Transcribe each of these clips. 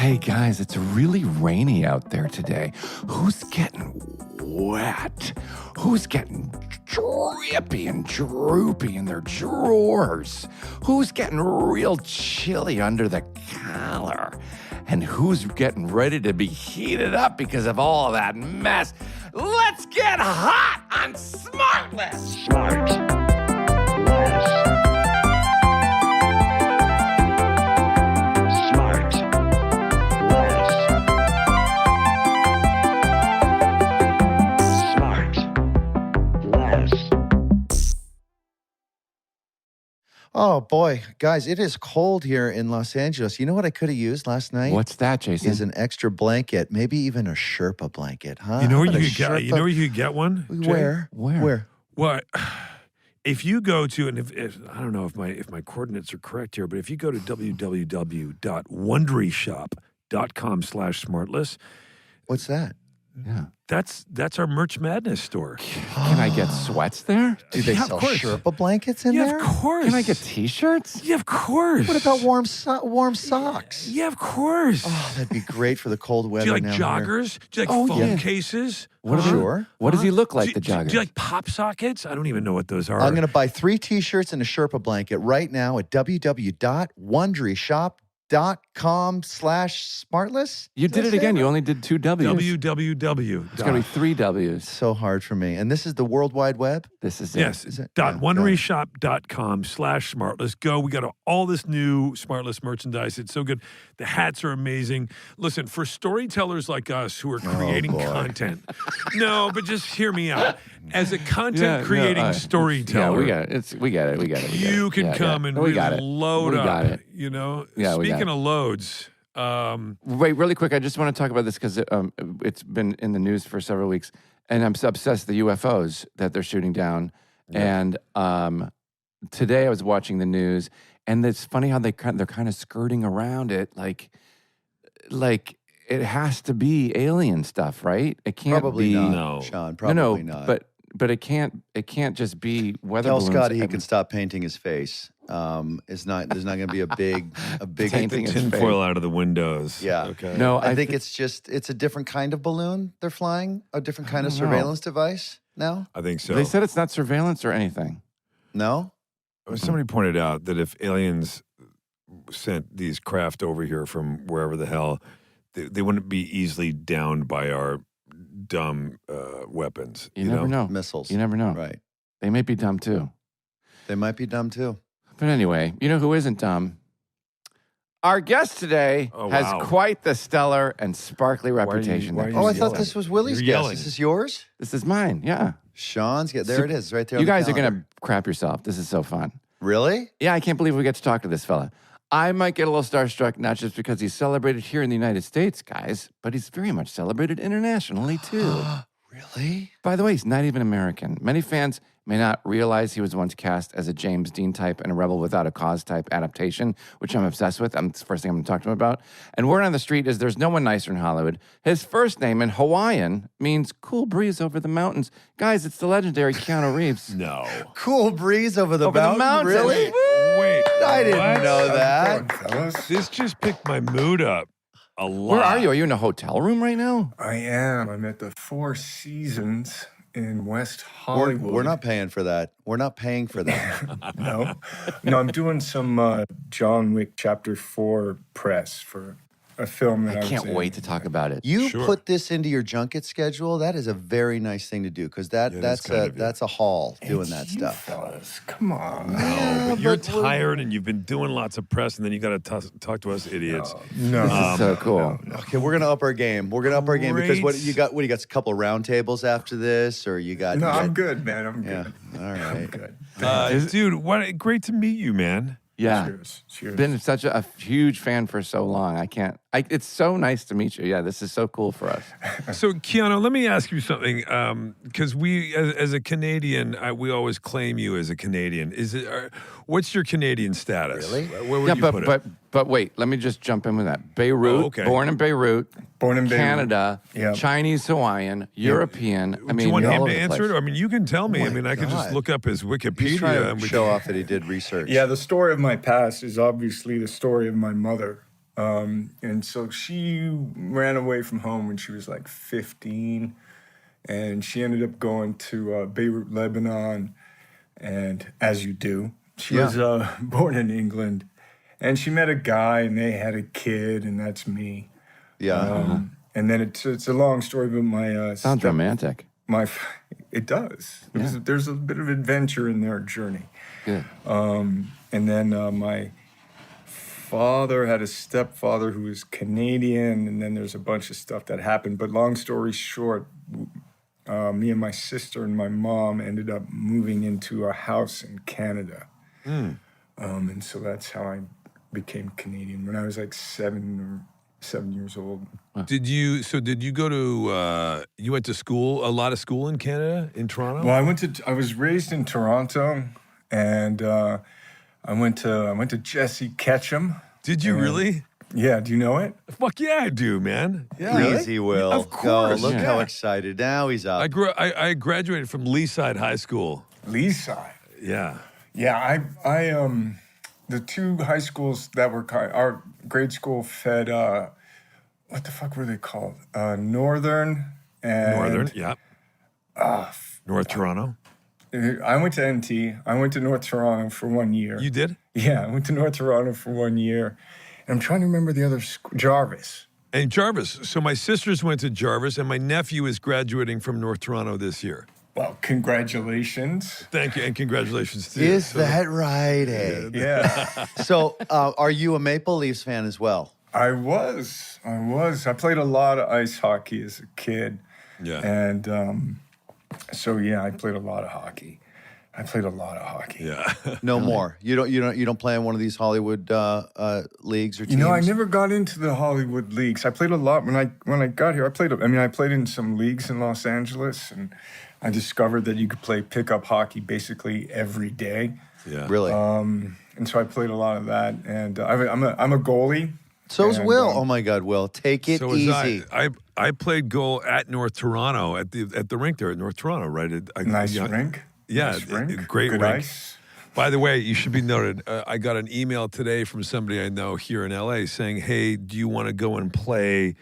Hey guys, it's really rainy out there today. Who's getting wet? Who's getting drippy and droopy in their drawers? Who's getting real chilly under the collar? And who's getting ready to be heated up because of all that mess? Let's get hot on SmartLess! SmartLess. Oh, boy. Guys, it is cold here in Los Angeles. You know what I could have used last night? What's that, Jason? Is an extra blanket, maybe even a Sherpa blanket, huh? You know where How about you a could get? You Sherpa- know where you could get one? Jay? Where? Well, if you go to, and if I don't know if my coordinates are correct here, but if you go to www.wonderyshop.com/smartless, What's that? Yeah. that's our Merch Madness store. Can I get sweats there? Do they Yeah, of sell course. Sherpa blankets in Yeah, there? of course. Can I get t-shirts? Yeah, of course. What about warm socks? Yeah, of course. Oh, that'd be great for the cold weather Do you like now here. joggers? Do you like phone yeah. cases? What Sure. What does he look like, Do the jogger? you like pop sockets? I don't even know what those are. I'm going to buy 3 T-shirts and a Sherpa blanket right now at www.wonderyshop.com/smartless. You did it again. You only did 2 W's. www. It's going to be 3 W's. So hard for me. And this is the World Wide Web? This is it. Yes. Is it? Dot Yeah, wonderyshop.com/smartless. Go. We got all this new SmartLess merchandise. It's so good. The hats are amazing. Listen, for storytellers like us who are creating boy. content. No, but just hear me out. As a content creating storyteller. Yeah, we got it. We got it. You can come and we really got it. load We up. got it. You know? Yeah, we got Speaking it. of loads, Wait, really quick. I just want to talk about this because it's been in the news for several weeks, and I'm so obsessed with the UFOs that they're shooting down. Yeah. And today I was watching the news, and it's funny how they're kind of skirting around it, like it has to be alien stuff, right? It can't Probably Oh. be not, No. Sean. Probably not. But it can't just be weather Tell balloons. Scotty he can stop painting his face. There's not going to be a big Painting his face. tinfoil out of the windows. Yeah. Okay. No, I think it's a different kind of balloon they're flying, a different kind of don't know. surveillance device now. I think so. They said it's not surveillance or anything. No? Somebody pointed out that if aliens sent these craft over here from wherever the hell, they wouldn't be easily downed by our dumb weapons. You never know. Missiles. You never know. Right. They may be dumb too. They might be dumb too. But anyway, you know who isn't dumb? Our guest today has wow. quite the stellar and sparkly are you- reputation. why that are you Oh, I comes thought with this it. was Willie's You're guess. yelling. This is yours? This is mine, yeah. Sean's guess. There So- it is, right there. You on the guys are going calendar. to crap yourself. This is so fun. Really? Yeah, I can't believe we get to talk to this fella. I might get a little starstruck, not just because he's celebrated here in the United States, guys, but he's very much celebrated internationally, too. Really? By the way, he's not even American. Many fans may not realize he was once cast as a James Dean type and a Rebel Without a Cause type adaptation, which I'm obsessed with. It's the first thing I'm going to talk to him about. And word on the street is there's no one nicer in Hollywood. His first name in Hawaiian means cool breeze over the mountains. Guys, it's the legendary Keanu Reeves. No. Cool breeze over the Over the mountain. mountains. Really? Wait. I didn't what? know that. Fellas? This just picked my mood up a lot. Where are you? Are you in a hotel room right now? I am. I'm at the Four Seasons in West Hollywood. We're not paying for that. We're not paying for that. No. No, I'm doing some John Wick Chapter 4 press for a film that I I was can't in. wait to talk about it. You Sure. put this into your junket schedule. That is a very nice thing to do because that's kind of you. that's a haul doing It's that you stuff. fellas. Come on. But you're but we're- tired and you've been doing lots of press, and then you got to talk to us idiots. No. This is so cool. Okay, we're gonna up our game. We're gonna up our game because what Great. you got? What you got? A couple of round tables after this, or you got? No, you got- I'm good, man. I'm Yeah. good. All right. Good. Dude, what? Great to meet you, man. Yeah. Cheers. Cheers. Been such a huge fan for so long. It's so nice to meet you. Yeah, this is so cool for us. So, Keanu, let me ask you something, because we, as a Canadian, we always claim you as a Canadian. What's your Canadian status? Really? Where would Yeah, you put but it? but wait, let me just jump in with that. Beirut, Oh, okay. born in Beirut, Born in Beirut. Canada, Yep. Chinese, Hawaiian, European. I mean, Do you want all him over to the answer it? place. I mean, you can tell me. Oh I my mean, I could just God. look up his He's Wikipedia. trying to and we show can- off that he did research. Yeah, the story of my past is obviously the story of my mother. And so she ran away from home when she was like 15, and she ended up going to Beirut, Lebanon. And as you do, she was born in England, and she met a guy, and they had a kid, and that's me. Yeah. And then it's a long story, but my Sounds romantic. It does. There's a bit of adventure in their journey. Good. And then my father had a stepfather who was Canadian, and then there's a bunch of stuff that happened. But long story short, me and my sister and my mom ended up moving into a house in Canada. And so that's how I became Canadian when I was like 7 years old. Did you go to you went to school, a lot of school in Canada, in Toronto? Well, I was raised in Toronto, and I went to Jesse Ketchum. Did you really? Yeah, do you know it? Fuck yeah, I do, man. Yeah. Please, he will. Of course. Oh, look Yeah. how excited. Now he's up. I graduated from Leaside High School. Leaside. Yeah. Yeah, I the two high schools that were our grade school fed what the fuck were they called? Northern and Northern, yeah. North Toronto. I went to NT. I went to North Toronto for 1 year. You did? Yeah, I went to North Toronto for 1 year. And I'm trying to remember the other school. Jarvis. And Jarvis. So my sisters went to Jarvis, and my nephew is graduating from North Toronto this year. Well, congratulations. Thank you, and congratulations to you. Is that right, eh? Yeah. So, are you a Maple Leafs fan as well? I was. I played a lot of ice hockey as a kid. Yeah. And so yeah, I played a lot of hockey. Yeah. No more. You don't play in one of these Hollywood leagues or teams. You know, I never got into the Hollywood leagues. I played a lot when I got here. I played in some leagues in Los Angeles, and I discovered that you could play pickup hockey basically every day. Yeah. Really? And so I played a lot of that. And I'm a goalie. So's and, Will. Oh my God, Will, take it So was easy. I played goal at North Toronto at the rink there at North Toronto, right? Nice rink. Yeah, Nice rink. great Good rink. ice. By the way, you should be noted. I got an email today from somebody I know here in LA saying, "Hey, do you want to go and play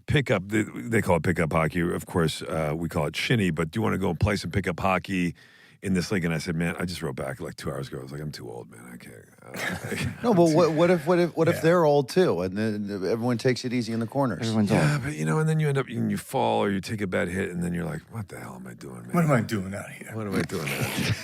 pickup?" They call it pickup hockey. Of course, we call it shinny. But do you want to go and play some pickup hockey in this league? And I said, "Man, I just wrote back like 2 hours ago. I was like, I'm too old, man. I can't." No, but what if they're old too, and then everyone takes it easy in the corners? Everyone's old. Yeah, but and then you end up you fall or you take a bad hit, and then you're like, "What the hell am I doing, man? What am I doing out here? What am I doing?"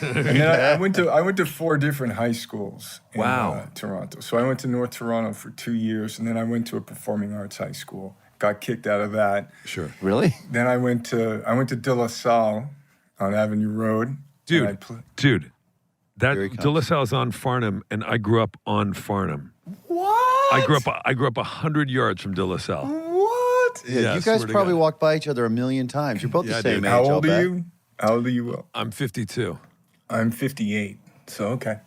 And then I went to 4 different high schools in Wow. Toronto. So I went to North Toronto for 2 years, and then I went to a performing arts high school. Got kicked out of that. Sure, Really? Then I went to De La Salle on Avenue Road. dude. And Dude, that Here he comes. De La Salle's on Farnham, and I grew up on Farnham. what? I grew up 100 yards from De La Salle. What? Yeah, Yeah, you swear guys to probably God. walked by each other a million times. You're both Yeah, the same dude. age. How I'll old bet. are you? How old are you, Will? I'm 52. I'm 58. So okay.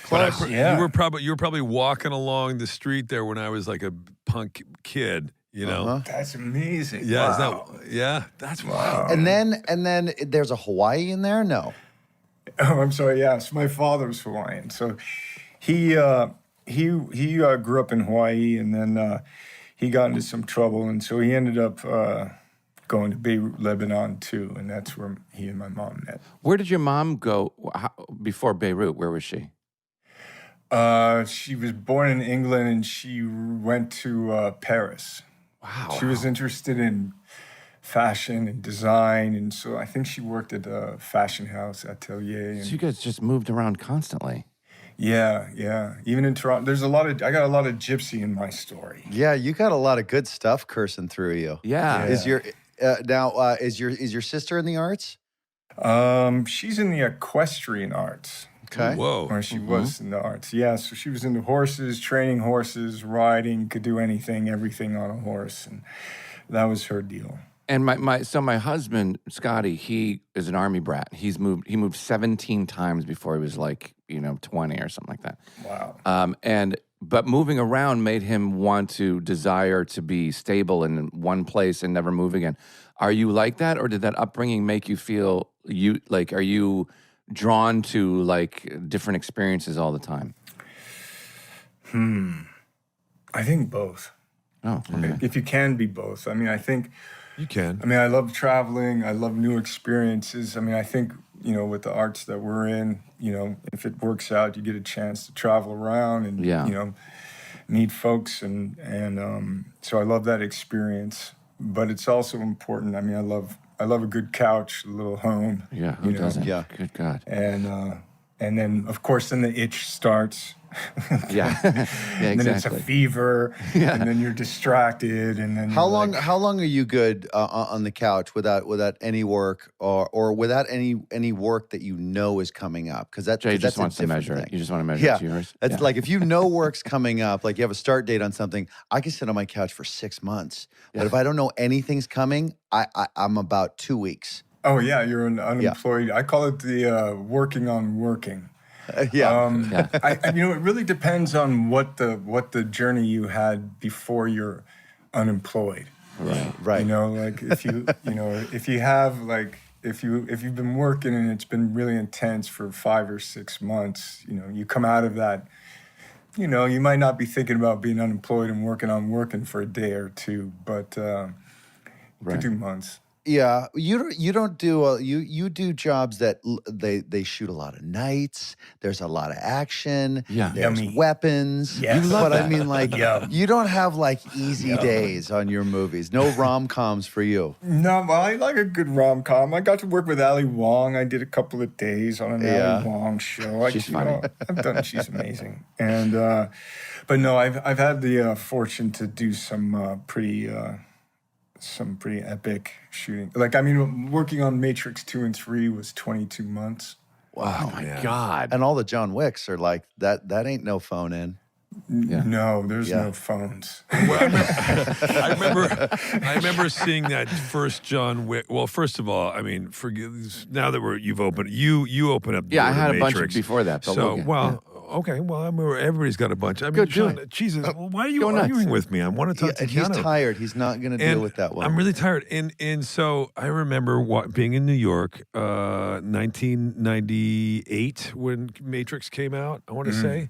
But yeah. you were probably walking along the street there when I was like a punk kid. You know. Uh-huh. That's amazing. Yeah. Wow. That's wild. And then there's a Hawaii in there. No. Oh, I'm sorry. Yes, my father's Hawaiian, so he grew up in Hawaii, and then he got into some trouble, and so he ended up going to Beirut, Lebanon, too, and that's where he and my mom met. Where did your mom go before Beirut? Where was she? She was born in England, and she went to Paris. Wow. She was interested in fashion and design, and so I think she worked at a fashion house atelier. So And you guys just moved around constantly. yeah. Even in Toronto, I got a lot of gypsy in my story. Yeah, you got a lot of good stuff coursing through you. Yeah. Is your is your sister in the arts? She's in the equestrian arts, Okay. Whoa. or she was in the arts. Yeah, so she was into horses, training horses, riding, could do anything, everything on a horse, and that was her deal. And my husband, Scotty, he is an army brat. He moved 17 times before he was like, 20 or something like that. Wow. But moving around made him want to desire to be stable in one place and never move again. Are you like that, or did that upbringing make you feel are you drawn to like different experiences all the time? I I think both. Oh, okay. If you can be both. I mean, I think, You can. I mean, I love traveling. I love new experiences. I mean, I think, you know, with the arts that we're in, you know, if it works out, you get a chance to travel around and, Yeah. you know, meet folks. And so I love that experience. But it's also important. I mean, I love a good couch, a little home. Yeah, who you know, doesn't? Yeah. Good God. And then, of course, then the itch starts. Yeah. Yeah, And then it's a exactly. fever, and then you're distracted, and then How you're long? like- How long are you good on the couch without any work or without any work that you know is coming up? Because Jay that's just a wants to different measure it. thing. You just want to measure Yeah, it to yours? that's Yeah. like if you know work's coming up, like you have a start date on something. I can sit on my couch for 6 months, but if I don't know anything's coming, I'm about 2 weeks. Oh yeah, you're an unemployed. I call it the working on working. Yeah. You know, it really depends on what the journey you had before you're unemployed. Right. You know, like if you if you have like if you've been working and it's been really intense for 5 or 6 months, you know, you come out of that. You know, you might not be thinking about being unemployed and working on working for a day or two, but you could do months. Yeah, you don't do you do jobs that they shoot a lot of nights. There's a lot of action. Yeah. There's Yummy. weapons. Yes. You love but I that. mean, like Yum. you don't have like easy days on your movies. No rom-coms for you. No, well, I like a good rom-com. I got to work with Ali Wong. I did a couple of days on an Yeah. Ali Wong show. She's you funny. know, I've done. She's amazing. And but no, I've had the fortune to do some pretty epic shooting. Like, I mean, working on Matrix 2 and 3 was 22 months. Oh, my God. And all the John Wicks are like that. That ain't no phone in. Yeah. No, there's Yeah. no phones. I remember seeing that first John Wick. Well, first of all, I mean, now that you've opened, you open up. Yeah, I the had a bunch Matrix. before that, but So, we'll get- okay, well, I mean, everybody's got a bunch. I mean, Go do John, it. Jesus, why are you go nuts. arguing with me? I want to talk to And he's Keanu. tired. He's not going to deal with that one. I'm really tired. And so I remember being in New York, 1998 when Matrix came out, I want to say.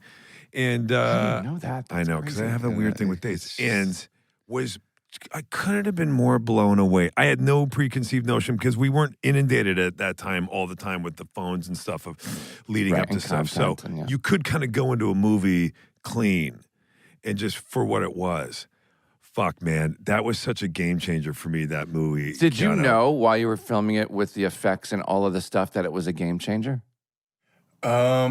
And I didn't know that. I That's know, because I crazy. have a weird thing with dates. And I couldn't have been more blown away. I had no preconceived notion because we weren't inundated at that time all the time with the phones and stuff of leading Right, up to and stuff. So content, and yeah. you could kind of go into a movie clean and just for what it was. Fuck, man, that was such a game changer for me, that movie. Did you Keanu. know while you were filming it with the effects and all of the stuff that it was a game changer? I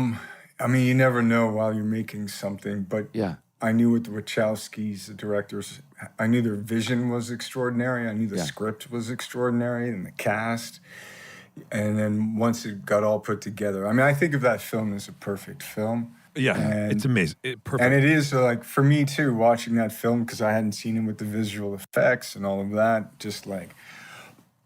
mean, you never know while you're making something, but Yeah. I knew with the Wachowskis, the directors, I knew their vision was extraordinary. I knew the Yeah. script was extraordinary and the cast. And then once it got all put together, I mean, I think of that film as a perfect film. Yeah, And- it's amazing. Perfect. And it is like, for me too, watching that film, because I hadn't seen it with the visual effects and all of that, just like,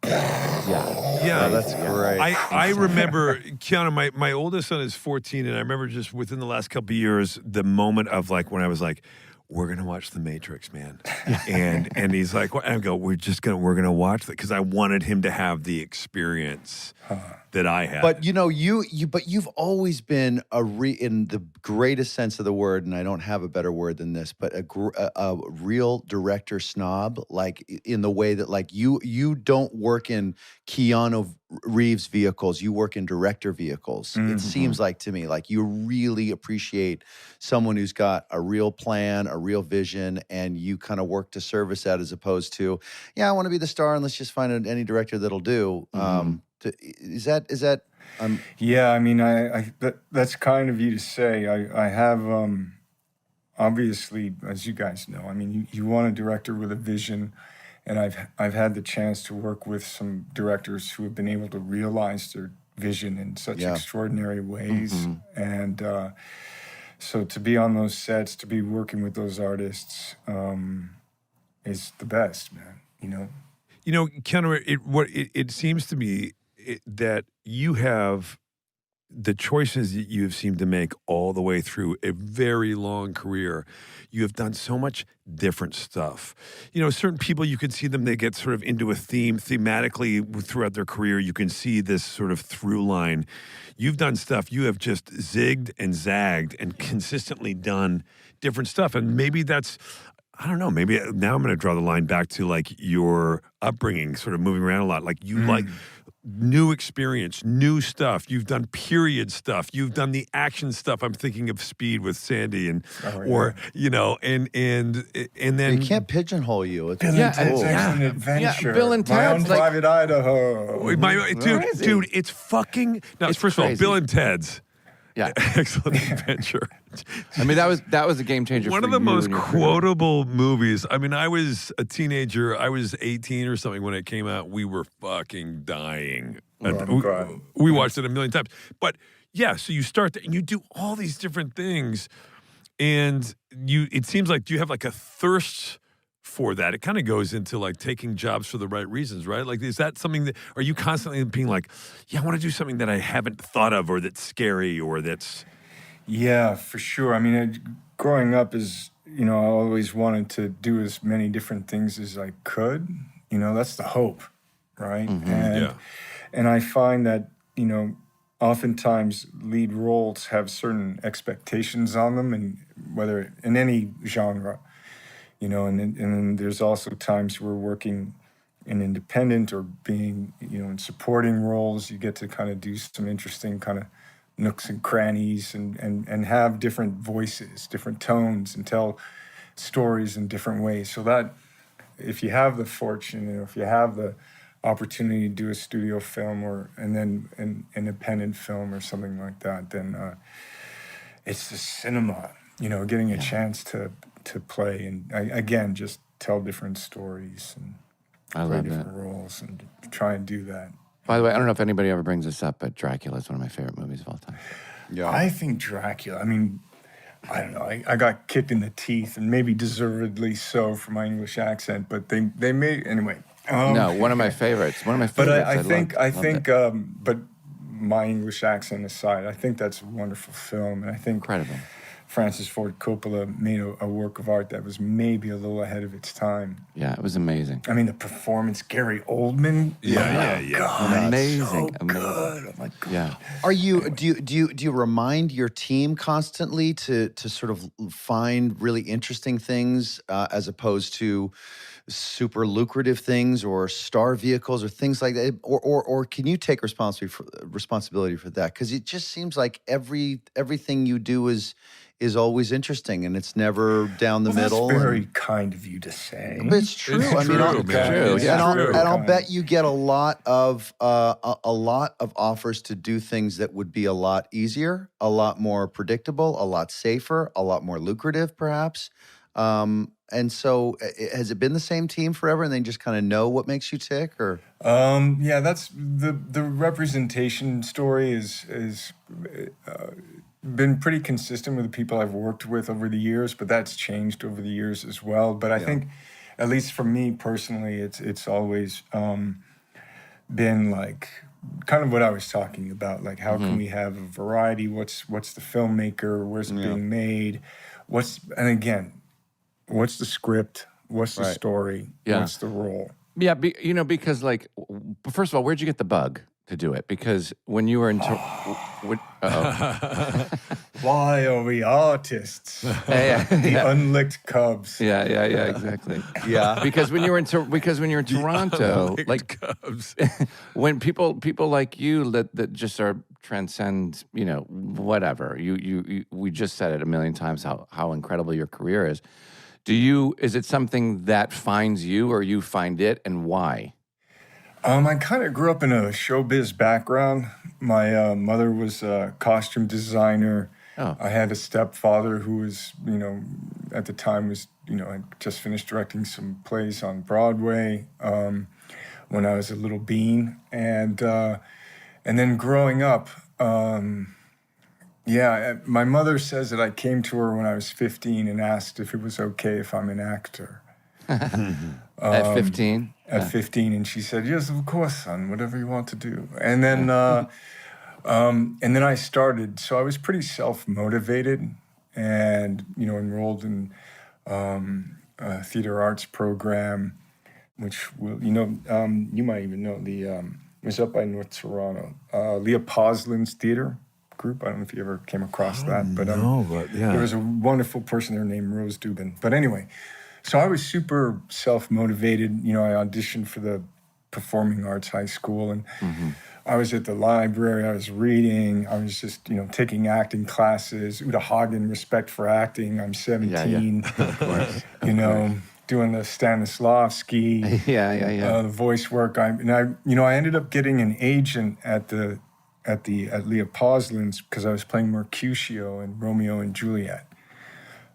yeah, Oh, that's great. I remember, Keanu, my oldest son is 14, and I remember just within the last couple of years, the moment of like when I was like, we're gonna watch The Matrix, man. And he's like, well, and I go, we're gonna watch that because I wanted him to have the experience that I had. But you know, but you've always been in the greatest sense of the word, and I don't have a better word than this, but a real director snob, like in the way that like you don't work in Keanu Reeves vehicles, you work in director vehicles. It seems like to me, like you really appreciate someone who's got a real plan, a real vision, and you kind of work to service that as opposed to, yeah, I want to be the star and let's just find any director that'll do. Is that yeah, I mean, that's kind of you to say. I have, obviously, as you guys know, I mean, you want a director with a vision, and I've had the chance to work with some directors who have been able to realize their vision in such extraordinary ways, and so to be on those sets, to be working with those artists, is the best, man. You know, Keanu, it seems to me that you have the choices that you have seemed to make all the way through a very long career, you have done so much different stuff. You know, certain people, you can see them, they get sort of into a theme thematically throughout their career. You can see this sort of through line. You've done stuff, you have just zigged and zagged and consistently done different stuff. And maybe that's, I don't know, maybe now I'm going to draw the line back to like your upbringing, sort of moving around a lot. Like you like new experience, new stuff. You've done period stuff. You've done the action stuff. I'm thinking of Speed with Sandy and, you know, and then You can't pigeonhole you. It's Bill Yeah, and Ted's and- Excellent yeah. Adventure. Yeah, Bill and My Own Ted's, like- Private Idaho. dude, it's fucking. Now, It's first of all, crazy. Bill and Ted's Yeah. Excellent Adventure. I mean, that was a game changer. One for of the you most and your career. quotable movies. I mean, I was a teenager. I was 18 or something when it came out. We were fucking dying. I'm glad. We watched it a million times. But yeah, so you start and you do all these different things, and it seems like you have like a thirst for that. It kind of goes into like taking jobs for the right reasons, right? Like, is that something that, are you constantly being like, yeah, I want to do something that I haven't thought of, or that's scary, or that's... Yeah, for sure. I mean, growing up is, I always wanted to do as many different things as I could. That's the hope, right? And I find that, oftentimes lead roles have certain expectations on them, and whether in any genre, and then there's also times we're working in independent or being, in supporting roles. You get to kind of do some interesting kind of nooks and crannies and have different voices, different tones, and tell stories in different ways. So that if you have the fortune, if you have the opportunity to do a studio film and then an independent film or something like that, then it's the cinema, getting a chance to play and again, just tell different stories and play different roles and try and do that. By the way, I don't know if anybody ever brings this up, but Dracula is one of my favorite movies of all time. Yeah. I think Dracula, I mean, I don't know. I got kicked in the teeth, and maybe deservedly so for my English accent, but they made, anyway. No, one of my favorites. One of my But favorites. I think, but my English accent aside, I think that's a wonderful film, and I think Incredible. Francis Ford Coppola made a work of art that was maybe a little ahead of its time. Yeah, it was amazing. I mean, the performance, Gary Oldman. Yeah. God, Amazing. so Amazing. good. Oh my God. Yeah. Are you do you remind your team constantly to sort of find really interesting things as opposed to super lucrative things or star vehicles or things like that, or can you take responsibility for that? Because it just seems like everything you do is always interesting, and it's never down the middle. That's very kind of you to say. But it's true. It's I mean, true, I'll, man. True, yeah. and I'll bet you get a lot of offers to do things that would be a lot easier, a lot more predictable, a lot safer, a lot more lucrative, perhaps. And so, has it been the same team forever, and they just kind of know what makes you tick, or? Yeah, that's the representation story is been pretty consistent with the people I've worked with over the years, but that's changed over the years as well. But I think, at least for me personally, it's always been like kind of what I was talking about, like how can we have a variety? What's the filmmaker? Where's it being made? And again, what's the script? What's the story? Yeah. What's the role? Yeah, because like, first of all, where'd you get the bug to do it? Because when you were in... Why are we artists? The unlicked cubs. Yeah, exactly. Yeah. Because when you were in Toronto, like Cubs. when people like you that just are transcend, whatever. We just said it a million times how incredible your career is. Is it something that finds you, or you find it, and why? I kind of grew up in a showbiz background. My mother was a costume designer. Oh. I had a stepfather who was, at the time had just finished directing some plays on Broadway when I was a little bean. And then growing up, my mother says that I came to her when I was 15 and asked if it was okay if I'm an actor. At 15? At 15, and she said, "Yes, of course, son, whatever you want to do." And then And then I started, so I was pretty self-motivated and, enrolled in a theater arts program, which you might even know it was up by North Toronto. Leah Poslin's theater group. I don't know if you ever came across that, but yeah. there was a wonderful person there named Rose Dubin. But anyway, so I was super self-motivated. I auditioned for the Performing Arts High School, and I was at the library, I was reading, I was just, taking acting classes, Uta Hagen, Respect for Acting. I'm 17, doing the Stanislavski, the voice work. I ended up getting an agent at Leah Poslin's because I was playing Mercutio in Romeo and Juliet.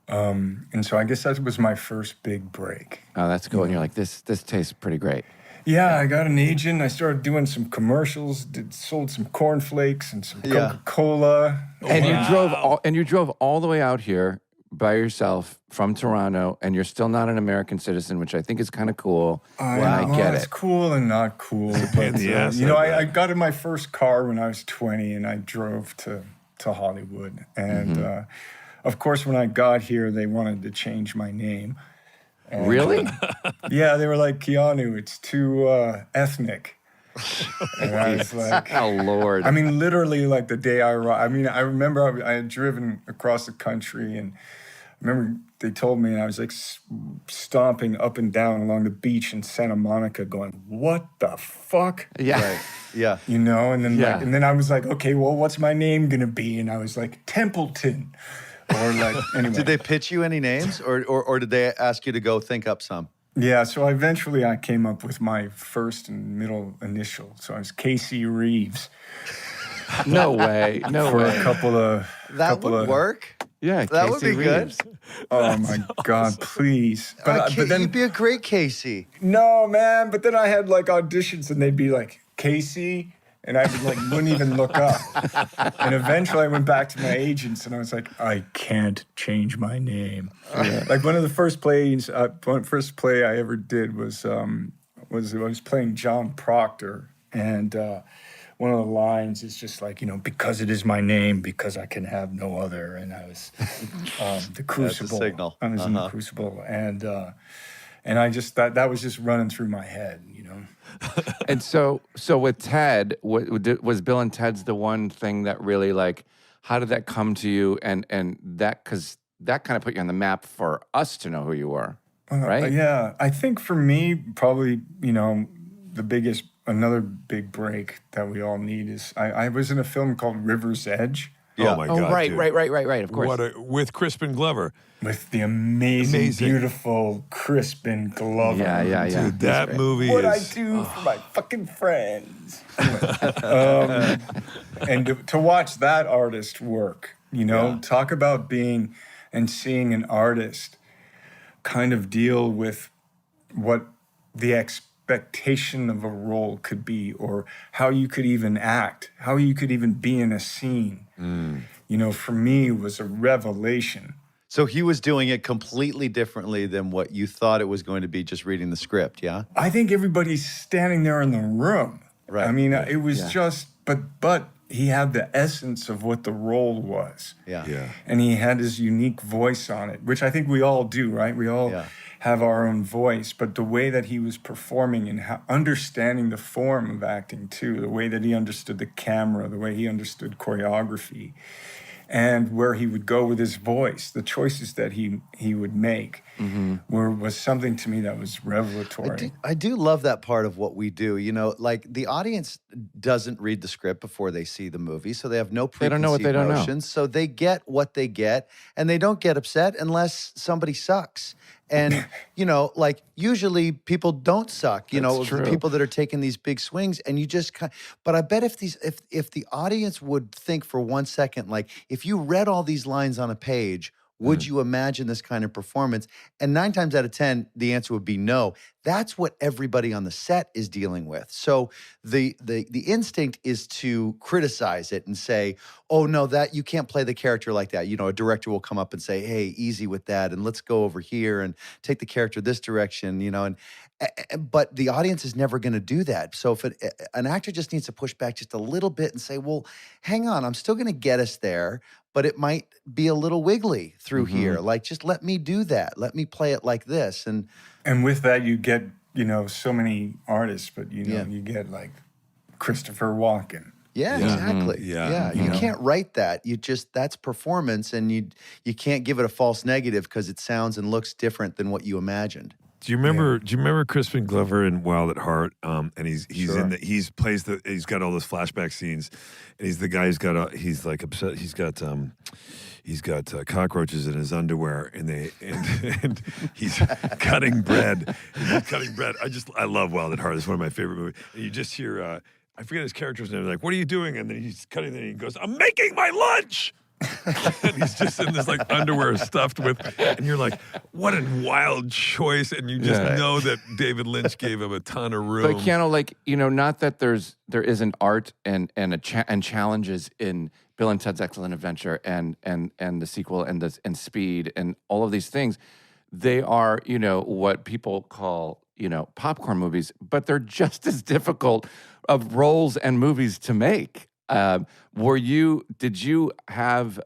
And so I guess that was my first big break. Oh, that's cool. And you're like, this tastes pretty great. Yeah, I got an agent. I started doing some commercials. Sold some cornflakes and some Coca-Cola. And you drove all the way out here by yourself from Toronto, and you're still not an American citizen, which I think is kind of cool. I get It's it. cool and not cool. But I got in my first car when I was 20, and I drove to Hollywood. And of course, when I got here, they wanted to change my name. And, Really? Yeah, they were like, Keanu, it's too ethnic. And I was like, Oh, Lord. I mean, literally, like the day I arrived. I mean, I remember I had driven across the country, and I remember they told me, and I was like stomping up and down along the beach in Santa Monica, going, "What the fuck?" Yeah. Right. Yeah. And then and then I was like, okay, well, what's my name gonna be? And I was like, Templeton. Or like, anyway. Did they pitch you any names, or did they ask you to go think up some? Yeah, so eventually I came up with my first and middle initial. So I was Casey Reeves. No way. No For way. a couple of... That would work. Yeah, That would Casey be good. Reeves. Oh, my God, please. But then... You'd be a great Casey. No, man, but then I had like auditions and they'd be like, Casey... And I would wouldn't even look up. And eventually I went back to my agents and I was like, I can't change my name. Like one of the first play I ever did was I was playing John Proctor. And one of the lines is just like, because it is my name, because I can have no other. And I was the Crucible. That's a signal. I was in the Crucible. And I just, that was just running through my head, And so with Ted, was Bill and Ted's the one thing that really how did that come to you? And that, because that kind of put you on the map for us to know who you were, right? Yeah, I think for me, probably, another big break that we all need is, I was in a film called River's Edge. Yeah. Oh my God! Right, dude. right. Of course. With Crispin Glover. With the amazing, beautiful Crispin Glover. Yeah. Dude, that movie What I is. do for my fucking friends. Anyway, and to watch that artist work, talk about being and seeing an artist kind of deal with what the expectation of a role could be, or how you could even act, how you could even be in a scene. For me, was a revelation. So he was doing it completely differently than what you thought it was going to be just reading the script, yeah? I think everybody's standing there in the room. Right. I mean, it was just, but he had the essence of what the role was. Yeah. And he had his unique voice on it, which I think we all do, right? We all have our own voice, but the way that he was performing and understanding the form of acting too, the way that he understood the camera, the way he understood choreography, and where he would go with his voice, the choices that he would make was something to me that was revelatory. I do love that part of what we do. The audience doesn't read the script before they see the movie, so they have no preconceived They don't know what they don't know. notions. So they get what they get, and they don't get upset unless somebody sucks. And, usually people don't suck, That's true. the people that are taking these big swings, and you just but I bet if the audience would think for 1 second, if you read all these lines on a page, Would you imagine this kind of performance? And 9 times out of 10, the answer would be no. That's what everybody on the set is dealing with. So the instinct is to criticize it and say, oh no, that you can't play the character like that. You know, a director will come up and say, hey, easy with that, and let's go over here and take the character this direction, you know, but the audience is never going to do that. So if an actor just needs to push back just a little bit and say, well, hang on, I'm still going to get us there, but it might be a little wiggly through here. Like, just let me do that. Let me play it like this. And with that, you get, you know, so many artists, but, you know, you get like Christopher Walken. Yeah, exactly. Yeah. You can't write that. You just, that's performance, and you can't give it a false negative because it sounds and looks different than what you imagined. Do you remember Crispin Glover in Wild at Heart? And he's in he's got all those flashback scenes, and he's the guy who's got he's like upset. He's got cockroaches in his underwear, and he's cutting bread. He's cutting bread. I love Wild at Heart. It's one of my favorite movies. And you just hear I forget his character's name. Like, what are you doing? And then he's cutting. And he goes, I'm making my lunch. And he's just in this like underwear stuffed with, and you're like, what a wild choice. And you just know that David Lynch gave him a ton of room. But Keanu, like, you know, not that there isn't art and challenges in Bill and Ted's Excellent Adventure and the sequel and Speed and all of these things. They are, you know, what people call, you know, popcorn movies, but they're just as difficult of roles and movies to make. Did you have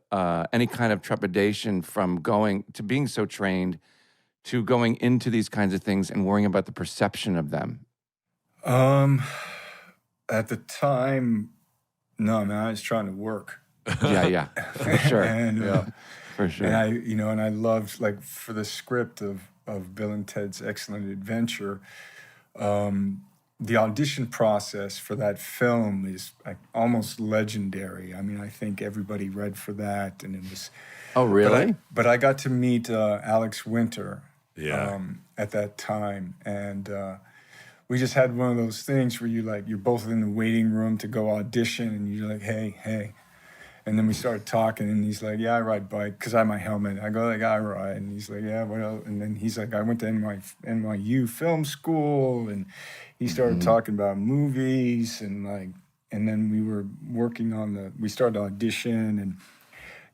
any kind of trepidation from being so trained to going into these kinds of things and worrying about the perception of them? At the time, no, man, I was trying to work. Yeah, for sure. And, for sure. And I loved, like, for the script of Bill and Ted's Excellent Adventure, the audition process for that film is like almost legendary. I mean, I think everybody read for that, and it was. Oh, really? But I got to meet Alex Winter at that time, and we just had one of those things where you're both in the waiting room to go audition, and you're like, hey. And then we started talking, and he's like, yeah, I ride bike, because I have my helmet. I go, like, I ride. And he's like, yeah, what else? And then he's like, I went to NYU film school, and he started talking about movies, and then we were working we started to audition, and,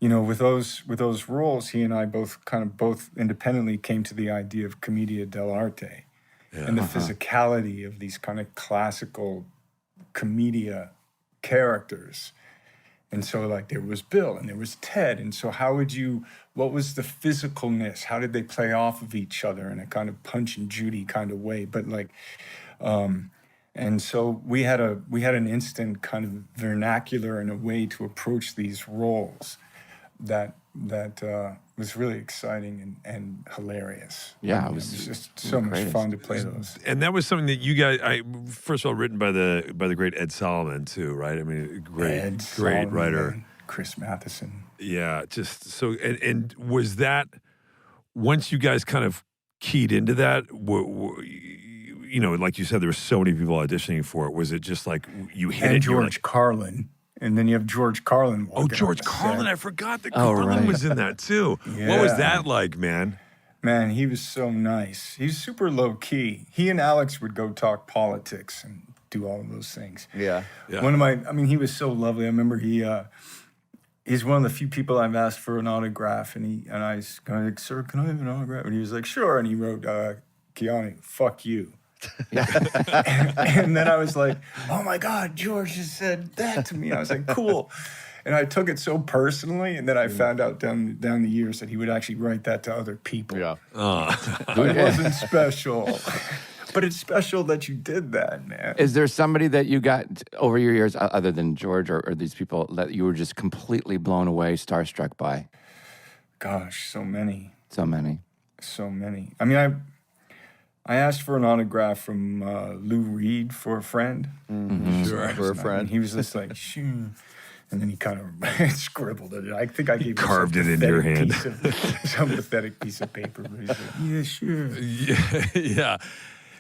you know, with those roles, he and I both independently came to the idea of commedia dell'arte and the physicality of these kind of classical commedia characters. And so, like, there was Bill and there was Ted. And so what was the physicalness? How did they play off of each other in a kind of Punch and Judy kind of way? But like, and so we had an instant kind of vernacular and a way to approach these roles that was really exciting and hilarious. Yeah, it was just so much fun to play those. And that was something that you guys, first of all, written by the great Ed Solomon too, right? I mean, great writer, Chris Matheson. Yeah, just so. And was that once you guys kind of keyed into that? You know, like you said, there were so many people auditioning for it. Was it just like you hit it? George Carlin. And then you have George Carlin walking. Oh, George Carlin. I forgot that Carlin was in that too. Yeah. What was that like, man? Man, he was so nice. He was super low key. He and Alex would go talk politics and do all of those things. Yeah. He was so lovely. I remember he's one of the few people I've asked for an autograph, and I was kind of like, sir, can I have an autograph? And he was like, sure. And he wrote, Keanu, fuck you. And then I was like, oh my God, George just said that to me. I was like, cool. And I took it so personally, and then I found out down the years that he would actually write that to other people. Yeah. It wasn't special. But it's special that you did that, man. Is there somebody that you got over your years, other than George or these people, that you were just completely blown away, starstruck by? Gosh, so many. So many. I mean, I asked for an autograph from Lou Reed for a friend. Mm-hmm. Sure, for a friend. He was just like, shoo. And then he kind of scribbled it. I think I gave him carved it into your hand. Some pathetic piece of paper. But he's like, yeah, sure. Yeah.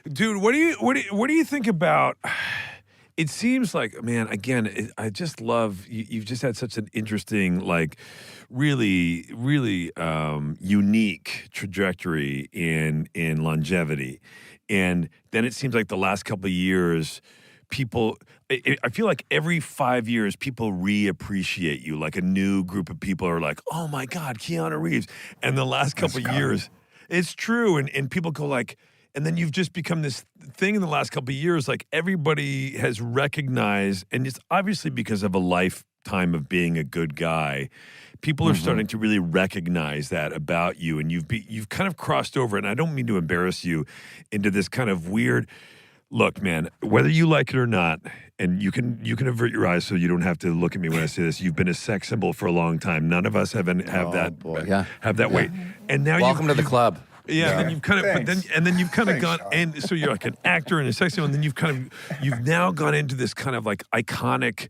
Dude, what do you think about it seems like, man, again, I just love you've just had such an interesting, like, really, really unique trajectory in longevity, and then it seems like the last couple of years, people. I feel like every 5 years, people reappreciate you. Like a new group of people are like, "Oh my God, Keanu Reeves!" And the last couple of years, it's true, and people go like. And then you've just become this thing in the last couple of years, like everybody has recognized, and it's obviously because of a lifetime of being a good guy. People are starting to really recognize that about you, and you've kind of crossed over. And I don't mean to embarrass you into this kind of weird. Look, man, whether you like it or not, and you can avert your eyes so you don't have to look at me when I say this. You've been a sex symbol for a long time. None of us have that weight, and now Welcome to the club. Yeah, and then you've kind of, you've kind of gone, Sean. and so you're like an actor and a sex symbol, and then you've now gone into this kind of like iconic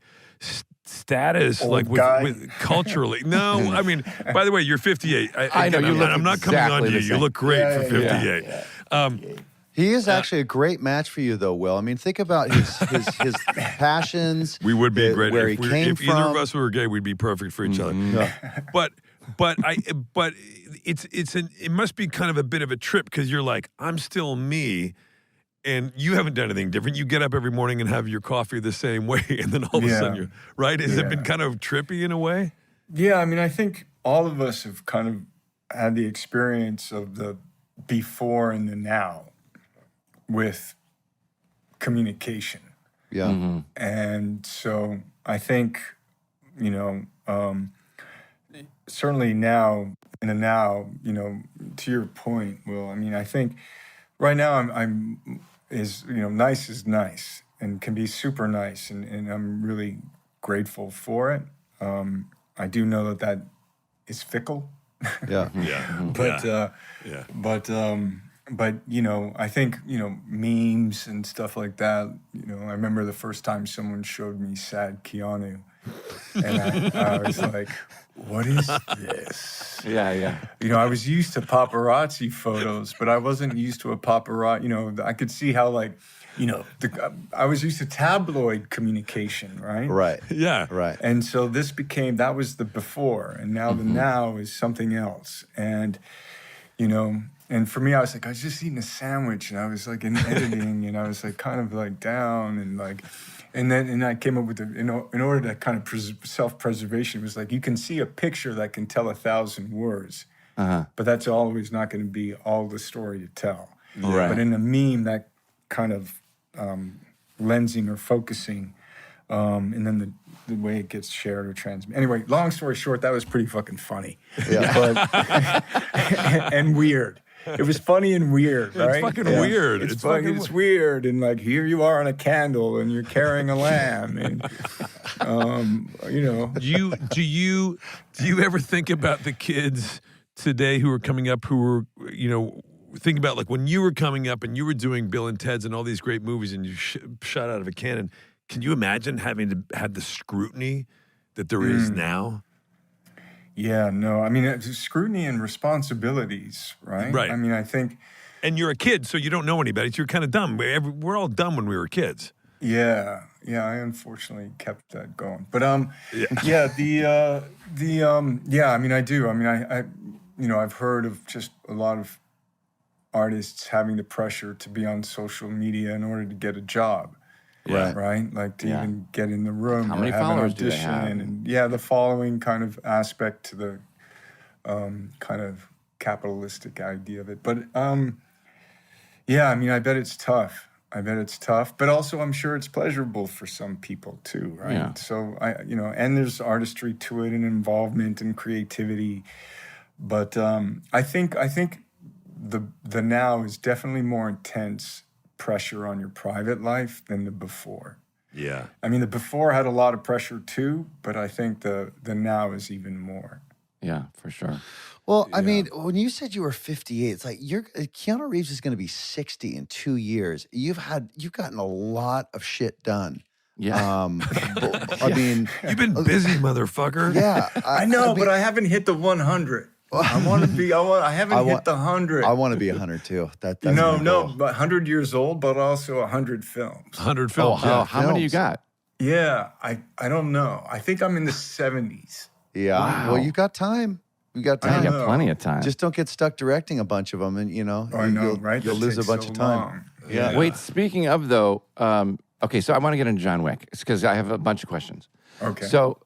status, Old like guy. with culturally. No, I mean, by the way, you're 58. I know, you look I'm not coming exactly on to the you. You same. look great Yeah, for yeah, 58. He is actually a great match for you, though, Will. I mean, think about his passions. We would be great where if, he came if either of from. us were gay. We'd be perfect for each other. But it must be kind of a bit of a trip because you're like, I'm still me, and you haven't done anything different. You get up every morning and have your coffee the same way, and then all of a sudden you're right. Has it been kind of trippy in a way? Yeah, I mean, I think all of us have kind of had the experience of the before and the now with communication. Yeah. And so I think, certainly now, in the now, to your point, Will, I mean, I think right now I'm nice is nice and can be super nice. And I'm really grateful for it. I do know that is fickle. Yeah. But I think memes and stuff like that. I remember the first time someone showed me sad Keanu, and I was like, "What is this?" Yeah. I was used to paparazzi photos, but I wasn't used to a paparazzi. I could see how I was used to tabloid communication, right? Right. Yeah. Right. And so that was the before, and now the now is something else. And, and for me, I was just eating a sandwich, and I was like in editing, and I was like kind of like down, and like, and I came up with in order to kind of self-preservation, it was like, you can see a picture that can tell 1,000 words, but that's always not going to be all the story to tell. Right. But in a meme, that kind of lensing or focusing, and then the way it gets shared or transmitted. Anyway, long story short, that was pretty fucking funny. Yeah. But, and weird. It was funny and weird, right? It's fucking weird. It's weird. And like, here you are on a candle and you're carrying a lamb. And, Do you ever think about the kids today who are coming up who are, think about like when you were coming up and you were doing Bill and Ted's and all these great movies and you shot out of a cannon. Can you imagine having to have the scrutiny that there is now? Yeah, no. I mean, it's scrutiny and responsibilities, right? Right. I mean, I think... And you're a kid, so you don't know anybody. So you're kind of dumb. We're all dumb when we were kids. Yeah, I unfortunately kept that going. But I mean, I do. I mean, I've heard of just a lot of artists having the pressure to be on social media in order to get a job. Right. Right? Like to even get in the room. How or many have an followers do they audition. have? And the following kind of aspect to the kind of capitalistic idea of it. But I mean, I bet it's tough. But also I'm sure it's pleasurable for some people too, right? Yeah. So and there's artistry to it and involvement and creativity. But I think the now is definitely more intense pressure on your private life than the before. Yeah. I mean, the before had a lot of pressure too, but I think the now is even more. Yeah, for sure. Well, I mean, when you said you were 58, it's like Keanu Reeves is going to be 60 in 2 years. You've gotten a lot of shit done. Yeah. I mean, You've been busy, motherfucker. yeah, I know, but I haven't hit the 100. I want to be. I haven't hit the 100. I want to be 100 too. That's no, my no, goal. but 100 years old, but also 100 films. 100 films. Oh, how many you got? Yeah, I don't know. I think I'm in the 70s. Yeah. Wow. Well, you got time. You got You time. got plenty of time. Just don't get stuck directing a bunch of them, and I know, you'll, right? You'll That lose a takes bunch so of time. long. Yeah. Wait, speaking of though, okay, so I want to get into John Wick because I have a bunch of questions. Okay. So,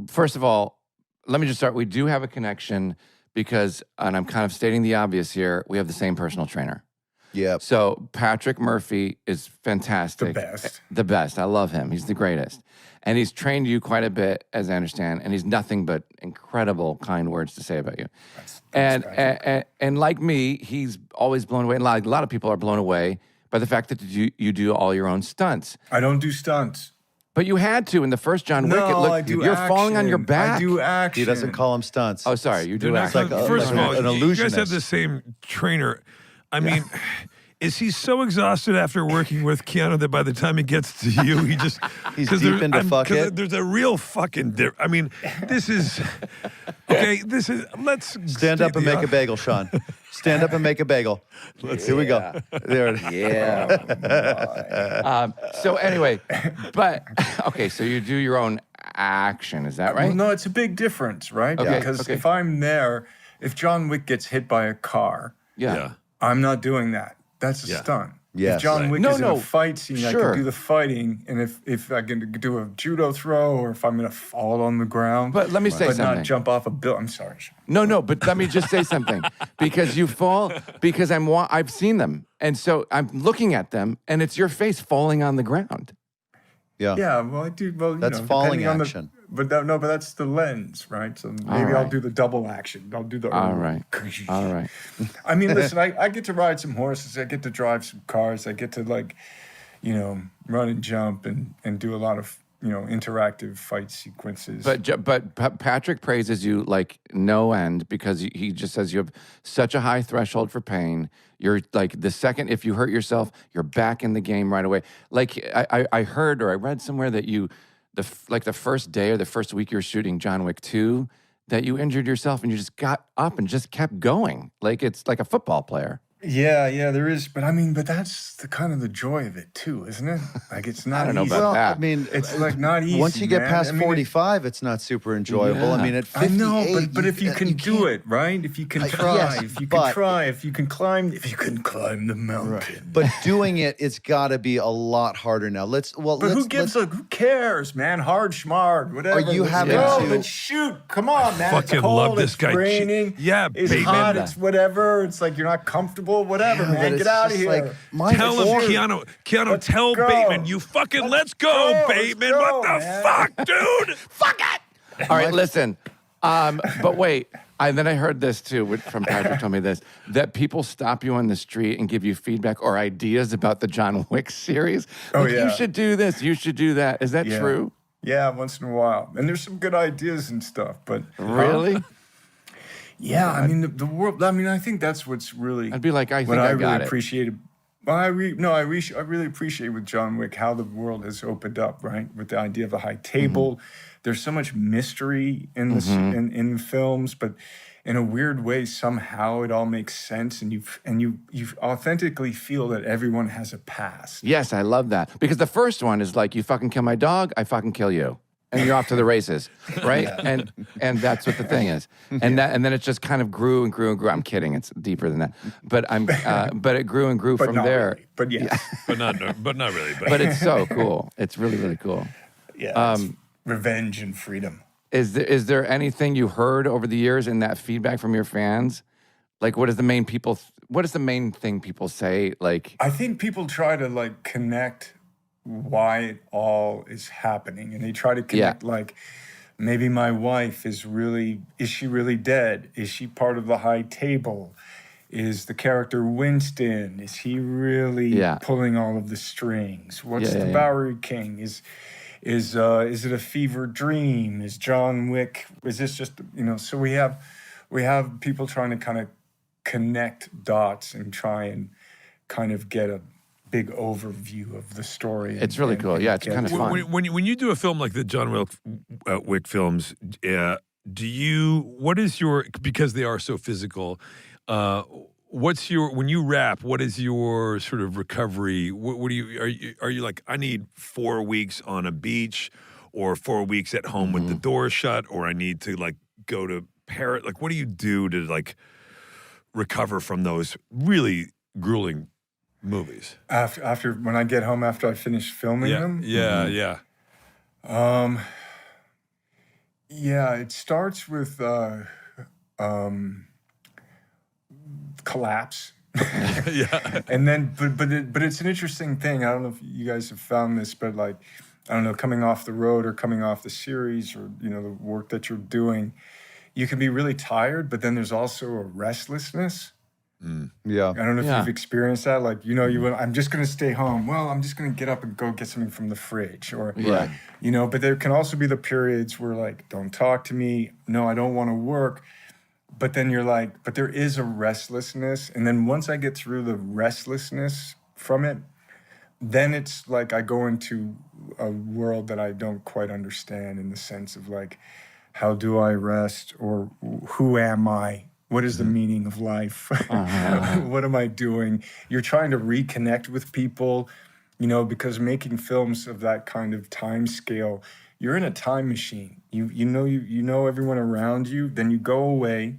first of all, let me just start. We do have a connection because, and I'm kind of stating the obvious here, we have the same personal trainer. Yeah. So Patrick Murphy is fantastic. The best. The best. I love him. He's the greatest. And he's trained you quite a bit, as I understand, and he's nothing but incredible kind words to say about you. And like me, he's always blown away. And a lot of people are blown away by the fact that you do all your own stunts. I don't do stunts. But you had to in the first John Wick. No, I do you're falling on your action. back. I do action. He doesn't call them stunts. Oh, sorry, you do They're action. not- like a- first like of all, an you guys illusionist. have the same trainer. I mean, is he so exhausted after working with Keanu that by the time he gets to you, he just He's 'cause deep there- into I'm- fuck 'cause it? There's a real fucking. I mean, this is okay. This is let's Stand up and make a bagel, Sean. Stand up and make a bagel. Here we go. There it is. Yeah. So anyway, but okay, so you do your own action, is that right? Well, no, it's a big difference, right? Okay, Because okay. if I'm there, if John Wick gets hit by a car, Yeah. I'm not doing that. That's a Yeah. stunt. Yes. If John Wick No, is in no, a fight scene, I sure. can do the fighting, and if I can do a judo throw, or if I'm going to fall on the ground, But let me say but something. not jump off a bill. I'm sorry. Sean. No, but let me just say something because you fall because I've seen them, and so I'm looking at them, and it's your face falling on the ground. Yeah. Yeah, well, I do. Well, That's you know, falling depending on action. but that's the lens, right? So maybe right. I'll do the double action. I'll do the. All right. All right. I mean, listen, I get to ride some horses. I get to drive some cars. I get to run and jump and do a lot of interactive fight sequences. But Patrick praises you like no end because he just says you have such a high threshold for pain. You're like the second if you hurt yourself, you're back in the game right away. Like I heard or I read somewhere that the first day or the first week you're shooting John Wick 2, that you injured yourself and you just got up and just kept going. Like it's like a football player. yeah, there is. But I mean, that's the kind of the joy of it too, isn't it? Like it's not. I don't know easy. about Well, that. I mean, It's like not easy. once you get man. past I mean, 45, it's not super enjoyable. Yeah. I mean, at I 58, know, but if you can do can't- it, right? If you can Yes, try, if you but- can try, if you can climb the mountain. But doing it's got to be a lot harder now. But who cares, man? Hard schmard, whatever. Are you Let's having go, to- let's shoot. Come on, man. fucking it's cold, love this it's guy. raining. Yeah, it's Bateman. hot. It's whatever. It's like you're not comfortable. Whatever, Yeah, man. but Get it's out of just here. like, my Tell him, Lord. Keanu, Let's tell go. Bateman, you fucking let's go, go, Bateman. let's What go, the man. fuck, dude? Fuck it. All right, listen. But wait, then I heard this too from Patrick told me this, that people stop you on the street and give you feedback or ideas about the John Wick series. Oh, Like, yeah. you should do this, you should do that. Is that Yeah. true? Yeah, once in a while. And there's some good ideas and stuff, but Really? yeah, I mean the world. I mean, I think that's what's really. I'd be like, I think what I I got really it. appreciated. Well, I really appreciate with John Wick how the world has opened up, right? With the idea of the high table, there's so much mystery in the in films, but in a weird way, somehow it all makes sense, and you authentically feel that everyone has a past. Yes, I love that. Because the first one is like, you fucking kill my dog, I fucking kill you. And you're off to the races, right? And that's what the thing is. And then it just kind of grew and grew and grew. I'm kidding, it's deeper than that. But but it grew and grew But from not there. really. But yes, But not really. But it's so cool. It's really, really cool. yeah, it's revenge and freedom. Is there anything you heard over the years in that feedback from your fans? Like, what is the main thing people say? Like, I think people try to like connect why it all is happening, and they try to connect like maybe my wife is she really dead? Is she part of the high table? Is the character Winston, is he really pulling all of the strings? What's the Bowery King? Is it a fever dream? Is John Wick, is this just, so we have people trying to kind of connect dots and try and kind of get a big overview of the story. It's really cool. Yeah, it's kind of fun. When you do a film like the John Wick films, what is your, because they are so physical, when you rap, what is your sort of recovery? What do are you like, I need 4 weeks on a beach or 4 weeks at home with the door shut, or I need to like go to Paris? Like, what do you do to like recover from those really grueling movies? After when I get home after I finish filming them? Yeah. Yeah, it starts with collapse. Yeah. And then, but it's an interesting thing. I don't know if you guys have found this, but like, I don't know, coming off the road or coming off the series or, you know, the work that you're doing, you can be really tired, but then there's also a restlessness. Yeah. I don't know if you've experienced that. Like, you know, I'm just going to stay home. Well, I'm just going to get up and go get something from the fridge, or, you know, but there can also be the periods where like, don't talk to me. No, I don't want to work. But then you're like, but there is a restlessness. And then once I get through the restlessness from it, then it's like I go into a world that I don't quite understand, in the sense of like, how do I rest? Or who am I? What is the meaning of life? What am I doing? You're trying to reconnect with people, you know, because making films of that kind of time scale, you're in a time machine. You know everyone around you. Then you go away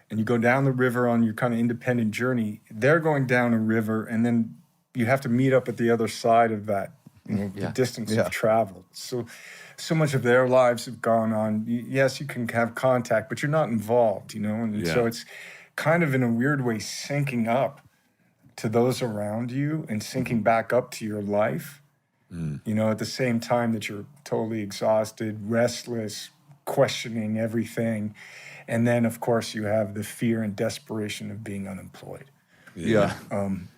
and you go down the river on your kind of independent journey. They're going down a river, and then you have to meet up at the other side of that, you know, the distance of travel. So much of their lives have gone on. Yes, you can have contact, but you're not involved, you know? And so it's kind of in a weird way syncing up to those around you and syncing back up to your life, you know, at the same time that you're totally exhausted, restless, questioning everything. And then, of course, you have the fear and desperation of being unemployed. Yeah.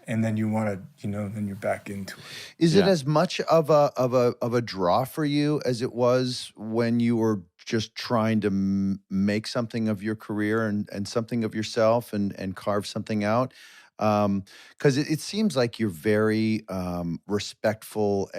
And then you want to, you know, then you're back into it. Is it as much of a draw for you as it was when you were just trying to make something of your career and something of yourself and carve something out? Because it seems like you're very respectful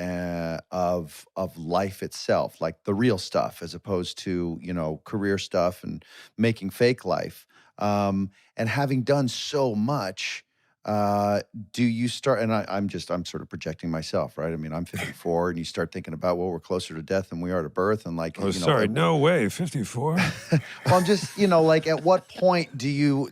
of life itself, like the real stuff, as opposed to, you know, career stuff and making fake life. And having done so much, do you start, and I'm sort of projecting myself, right? I mean, I'm 54, and you start thinking about, well, we're closer to death than we are to birth, and like, Oh, you know, sorry, no way, 54. well, I'm just, you know, like, at what point do you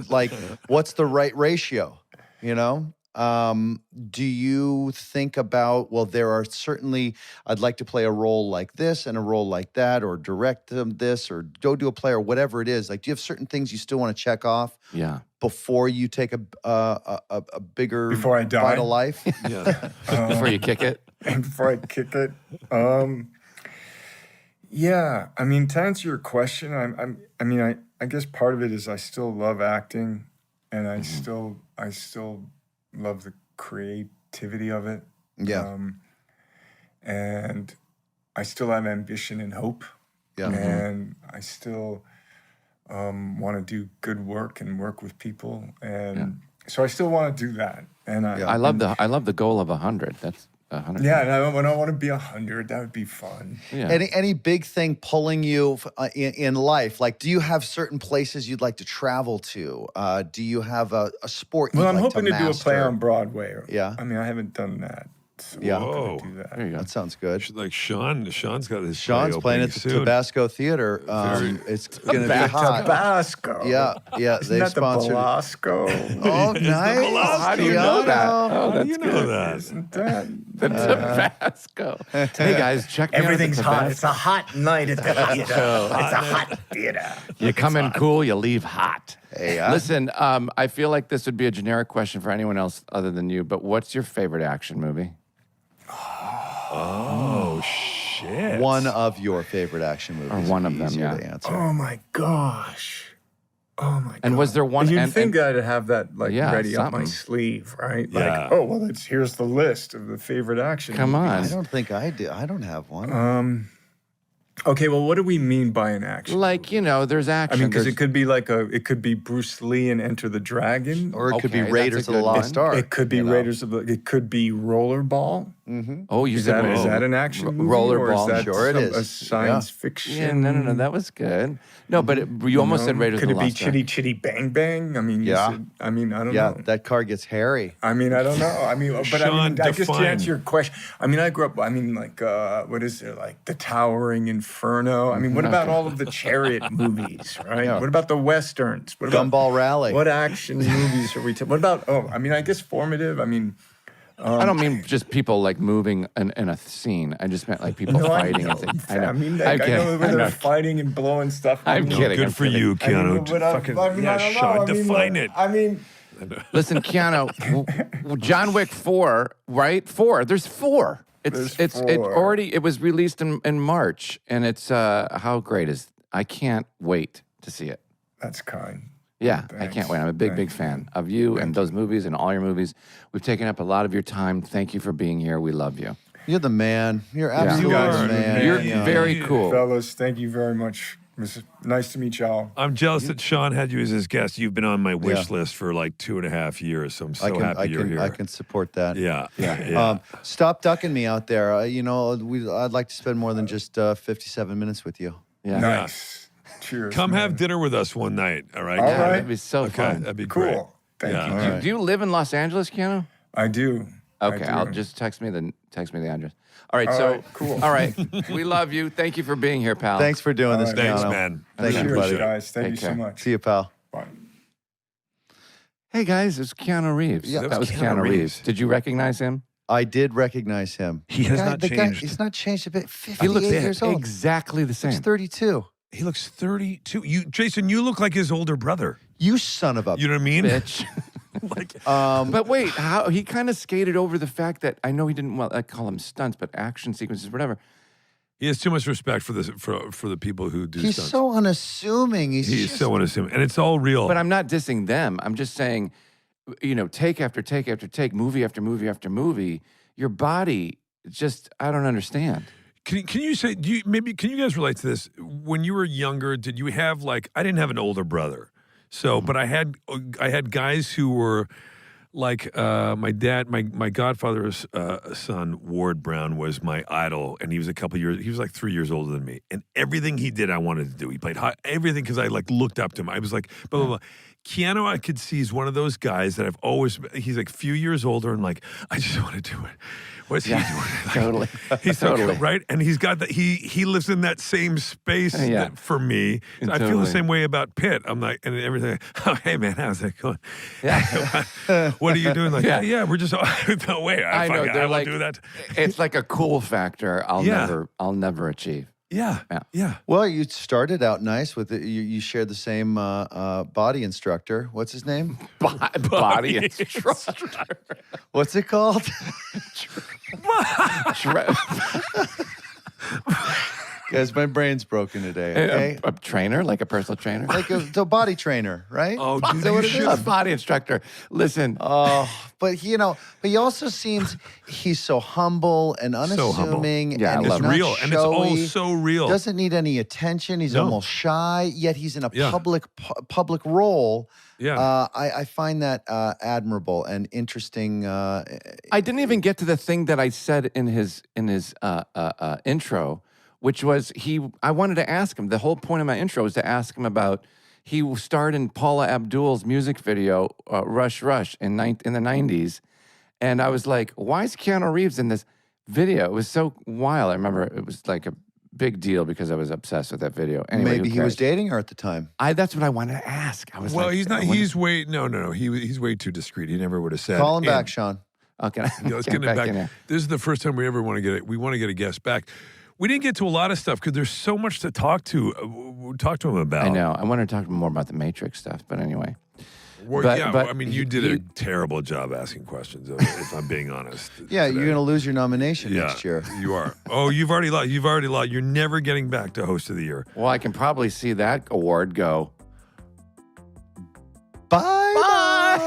like, what's the right ratio, you know? Do you think about, well, there are certainly, I'd like to play a role like this and a role like that, or direct this, or go do a play, or whatever it is. Like, do you have certain things you still want to check off before you take a bigger Before I die? bite of life? Yeah. Before you kick it? Before I kick it. Yeah, I mean, to answer your question, I guess part of it is I still love acting, and I still love the creativity of it. Yeah. And I still have ambition and hope. Yeah. And I still want to do good work and work with people. And so I still want to do that. And I love the goal of 100. That's 100. Yeah, and when I want to be 100, that would be fun. Yeah. Any big thing pulling you in life? Like, do you have certain places you'd like to travel to? Do you have a sport you'd Well, I'm like hoping to do a play master? on Broadway. Yeah. I mean, I haven't done that. So Yeah. I'm Whoa. gonna do that. There you go. That sounds good. Like Sean's got his Sean's play playing opening at the soon. Tabasco Theater. It's going to be hot. Tabasco. Yeah, Isn't they that sponsored it. the Belasco? Oh, nice. How do you know that? Oh, How do you know that? Isn't that? The Tabasco. Hey guys, check me out at the Everything's hot. It's Tabasco. a hot night at the theater. It's a hot theater. You come in cool, you leave hot. Hey, Listen, I feel like this would be a generic question for anyone else other than you, but what's your favorite action movie? Oh, shit. one of your favorite action movies. Or one would of be them, easier yeah. to answer. Oh my gosh. Oh my god. And was there one? You'd and, think I'd have that like Yeah, ready up my something. sleeve, right? Yeah. Like, oh well, here's the list of the favorite action. Come on. I don't think I do. I don't have one. Okay, well, what do we mean by an action? Like, you know, there's I action. mean, because there's- it could be it could be Bruce Lee and Enter the Dragon, Or it could be okay, Raiders that's of a the good Lost one. Ark. it could be you know? Raiders of the. It could be Rollerball. Oh, you Is said that an action movie? rollerball. Or is that Sure it is. a science fiction? Yeah, no, that was good. No, but you almost said Raiders Could of it the be Lost Ark. Chitty Chitty Bang Bang? I mean, Yeah. I don't Yeah, know. that car gets hairy. I mean, I don't know. I mean, but Sean, I guess to define. answer your question, I mean, I grew up, like, what is there, like The Towering Inferno? I mean, what about all of the chariot movies, right? Yeah. What about the Westerns? What about, Gumball Rally. what action movies are we what about, I guess formative, I don't mean just people like moving in a scene. I just meant like people fighting. And things. I know. I mean, I'm I kidding. know where I know. they're fighting and blowing stuff. I'm kidding. Good for you, Keanu. I don't Sean, know. define it. I mean, Listen, Keanu, John Wick 4, right? 4. There's 4. There's It 4. it was released in March, and it's how great is? I can't wait to see it. that's kind. Yeah, I Thanks. can't wait. I'm a big fan of you and those movies and all your movies. We've taken up a lot of your time. Thank you for being here. We love you. You're the man. You're absolutely You the are. man. You're Yeah. very cool. Fellas, thank you very much. Nice to meet y'all. I'm jealous that Sean had you as his guest. You've been on my wish Yeah. list for like 2.5 years, so I'm so I happy you're here. can support that. Yeah, yeah. Stop ducking me out there. I'd like to spend more than just 57 minutes with you. Yeah. Nice. Cheers. Come man. have dinner with us one night, all right? All Yeah, right. that'd be so Okay, fun. that'd be Cool. great. Thank Yeah. you. All right. Do you live in Los Angeles, Keanu? I do. Okay, I do. I'll just text me the address. All right, All so right, cool. All right, we love you. Thank you for being here, pal. Thanks for doing this, right. Thanks, Keanu. man. Thank you, Cheers, buddy. guys. Thank Take you so care. much. See you, pal. Bye. Hey guys, it's Keanu Reeves. Yeah, that was Keanu Reeves. Did you recognize him? I did recognize him. He has not the guy, changed. he's not changed a bit. 58 He looks years old. exactly the He's same. 32. He looks 32. Jason, you look like his older brother. You son of a You know what I mean? Bitch. But wait, how he kind of skated over the fact that I know he didn't. Well, I call them stunts, but action sequences, whatever. He has too much respect for this for the people who do He's stunts. so unassuming. He's just- so unassuming, and it's all real. But I'm not dissing them. I'm just saying, take after take after take, movie after movie after movie, your body just I don't understand. Can you say? Can you guys relate to this? When you were younger, did you have like? I didn't have an older brother, so but I had guys who were like my dad, my godfather's son, Ward Brown, was my idol, and he was he was like 3 years older than me, and everything he did, I wanted to do. He played everything because I like looked up to him. I was like, blah blah blah. Keanu, I could see, is one of those guys that he's like a few years older and like, I just want to do it. What's he doing? Like, Totally. He's Totally. like, right? And he's got that, he lives in that same space Yeah. for me. I feel Totally. the same way about Pitt. I'm like, and everything, oh, hey man, how's it going? Yeah. What are you doing? Like, Yeah. yeah, we're just, no way. I know. I They're will like, do that. It's like a cool factor. Yeah. I'll never achieve. Yeah. Yeah. Yeah. Well, you started out nice with it. You shared the same body instructor. What's his name? Body instructor. What's it called? Guys, my brain's broken today. Okay, A trainer, like a personal trainer. like a body trainer, right? Oh, dude, Is that you what it should is? A body instructor. Listen, Oh, but he also seems he's so humble and So humble. unassuming. Yeah, I and love he's him. not Real. And it's all showy, so real. Doesn't need any attention. He's No. almost shy, yet he's in a Yeah. public role. Yeah. I find that admirable and interesting. I didn't even get to the thing that I said in his intro, which was I wanted to ask him. The whole point of my intro was to ask him about. He starred in Paula Abdul's music video, Rush Rush, in the 90s. And I was like, why is Keanu Reeves in this video? It was so wild. I remember it was like a big deal because I was obsessed with that video. Anyway, Maybe who he was cares? dating her at the time. That's what I wanted to ask. I was Well, like, he's not. I wonder- He's way no. He's way too discreet. He never would have said. Call him back, And- Sean. Oh, can I Let's get get it back. in here? This is the first time we ever want to get it. We want to get a guest back. We didn't get to a lot of stuff because there's so much to talk to him about. I know. I wanted to talk more about the Matrix stuff, but anyway. Well, But- yeah, but I mean, you did a terrible job asking questions. If I'm being honest. Yeah, today. you're going to lose your nomination Yeah, next year. you are. Oh, you've already lost. You've already lost. You're never getting back to host of the year. Well, I can probably see that award go. Bye.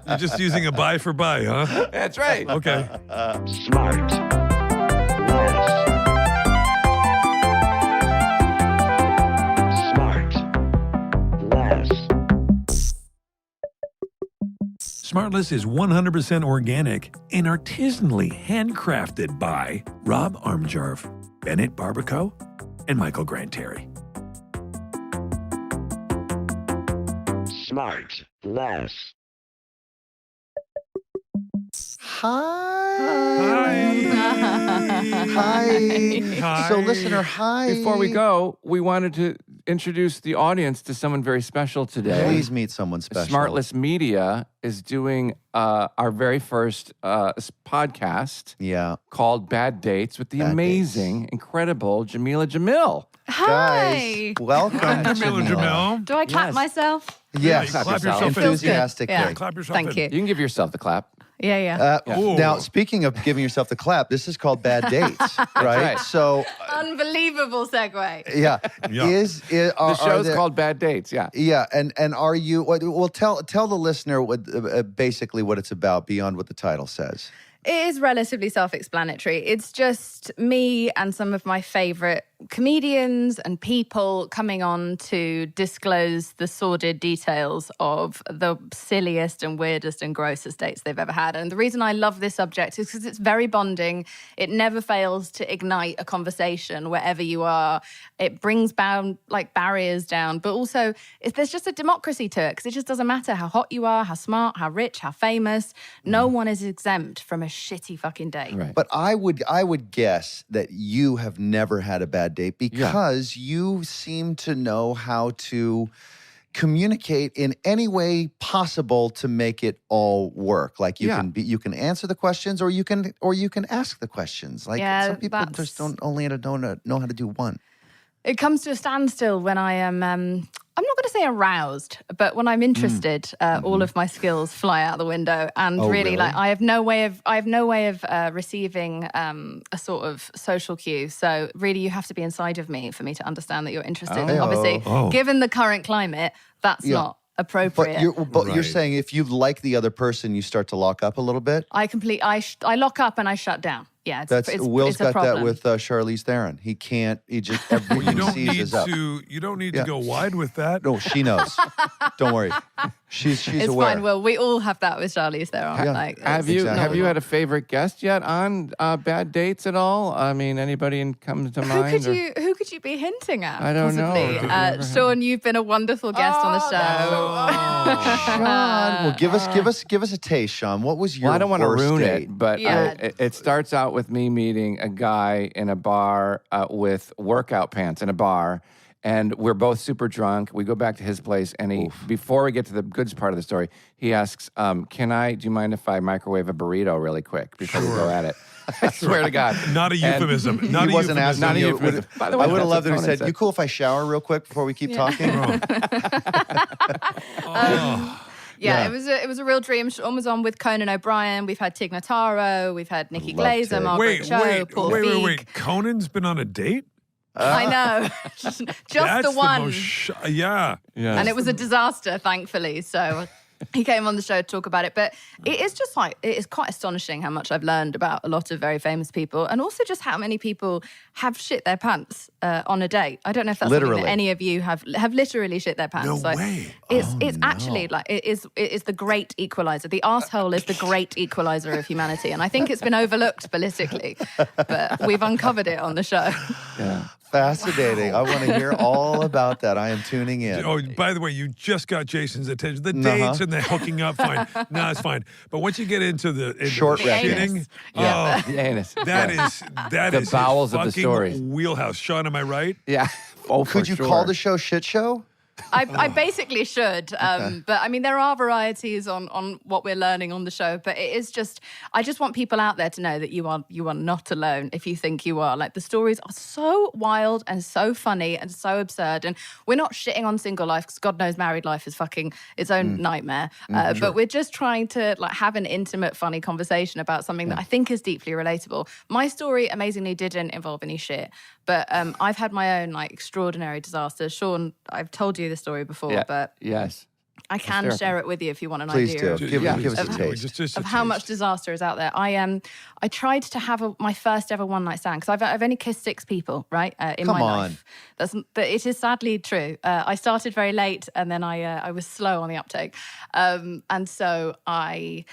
You're just using a buy for buy, huh? That's right. Okay. SmartLess is 100% organic and artisanally handcrafted by Rob Armjarv, Bennett Barbaco, and Michael Granteri. SmartLess. Hi. So, listener, hi. Before we go, we wanted to introduce the audience to someone very special today. Please meet someone special. SmartLess Media is doing our very first podcast Yeah. called Bad Dates with the Bad amazing, incredible Jamila Jamil. Hi. Guys, welcome, Jamila. Do I clap Yes. myself? Yes. Clap Clap yourself. yourself It feels good. Enthusiastically. Yeah. Clap yourself Thank in. you. You can give yourself the clap. Yeah. Ooh. Now, speaking of giving yourself the clap, this is called Bad Dates, right? right. So, Unbelievable segue. yeah. Yeah. The show's called Bad Dates, yeah. Yeah, and are you? Well, tell the listener what basically what it's about beyond what the title says. It is relatively self-explanatory. It's just me and some of my favorite comedians and people coming on to disclose the sordid details of the silliest and weirdest and grossest dates they've ever had. And the reason I love this subject is because it's very bonding. It never fails to ignite a conversation wherever you are. It brings barriers down, but also there's just a democracy to it because it just doesn't matter how hot you are, how smart, how rich, how famous. No one is exempt from a shitty fucking date. Right. But I would guess that you have never had a bad date because you seem to know how to communicate in any way possible to make it all work. Like you can answer the questions or you can ask the questions. Like some people just don't only know how to do one. It comes to a standstill when I am, I'm not going to say aroused, but when I'm interested, all of my skills fly out the window. And really, like I have no way of receiving a sort of social cue. So really, you have to be inside of me for me to understand that you're interested. And obviously, given the current climate, that's not appropriate. But you're saying if you like the other person, you start to lock up a little bit. I lock up and I shut down. Yeah, Will's it's a got problem. that with Charlize Theron. He can't. He just everything he sees is up. You don't need to go wide with that. No, she knows. Don't worry. She's it's aware. fine. Well, we all have that with Charlize Theron. Like, Have you had a favorite guest yet on Bad Dates at all? I mean, anybody comes to mind? Who could you be hinting at? I don't possibly? know. Sean, you've been a wonderful guest on the show. Sean, well, give us a taste, Sean. What was your? Well, I don't want to worst ruin date? it, but it starts out with me meeting a guy in a bar with workout pants in a bar. And we're both super drunk. We go back to his place, and before we get to the goods part of the story, he asks, do you mind if I microwave a burrito really quick before we go at it? I swear to God. Not a euphemism. He wasn't asking Not a you. euphemism. By the way, I would have that's loved it if what he Conan said, "You cool if I shower real quick before we keep talking?" Yeah, it was a real dream. Sean was on with Conan O'Brien. We've had Tig Notaro. We've had Nikki Glaser, Tig. Margaret Cho, Paul Feig. Wait. Conan's been on a date? I know. Just That's the one. Yeah. And it was a disaster, thankfully. So he came on the show to talk about it. But it is just it is quite astonishing how much I've learned about a lot of very famous people and also just how many people have shit their pants on a date. I don't know if that's something that any of you have literally shit their pants. No way. It's actually like, it is the great equalizer. The arsehole is the great equalizer of humanity. And I think it's been overlooked politically, but we've uncovered it on the show. Yeah. Fascinating. I want to hear all about that. I am tuning in. Oh, by the way, you just got Jason's attention. The dates and the hooking up, fine. No, it's fine. But once you get into the Short shitting, The anus. that is The bowels his of the fucking story. wheelhouse. Sean, am I right? Yeah. Oh, Could you call the show Shit Show? I basically should, but I mean, there are varieties on what we're learning on the show. But it is just, I just want people out there to know that you are not alone if you think you are. Like, the stories are so wild and so funny and so absurd. And we're not shitting on single life because God knows married life is fucking its own nightmare. But we're just trying to like have an intimate, funny conversation about something that I think is deeply relatable. My story amazingly didn't involve any shit. But I've had my own like extraordinary disasters. Sean, I've told you the story before, but yes. I can share it with you if you want an Please idea. do. Give us a taste. Just Of how much disaster is out there. I tried to have my first ever one night stand because I've only kissed 6 people, right, in Come my on. life. But it is sadly true. I started very late, and then I was slow on the uptake, and so I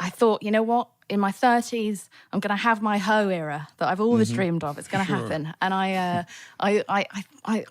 thought, you know what? In my 30s, I'm going to have my hoe era that I've always dreamed of. It's going to happen. And I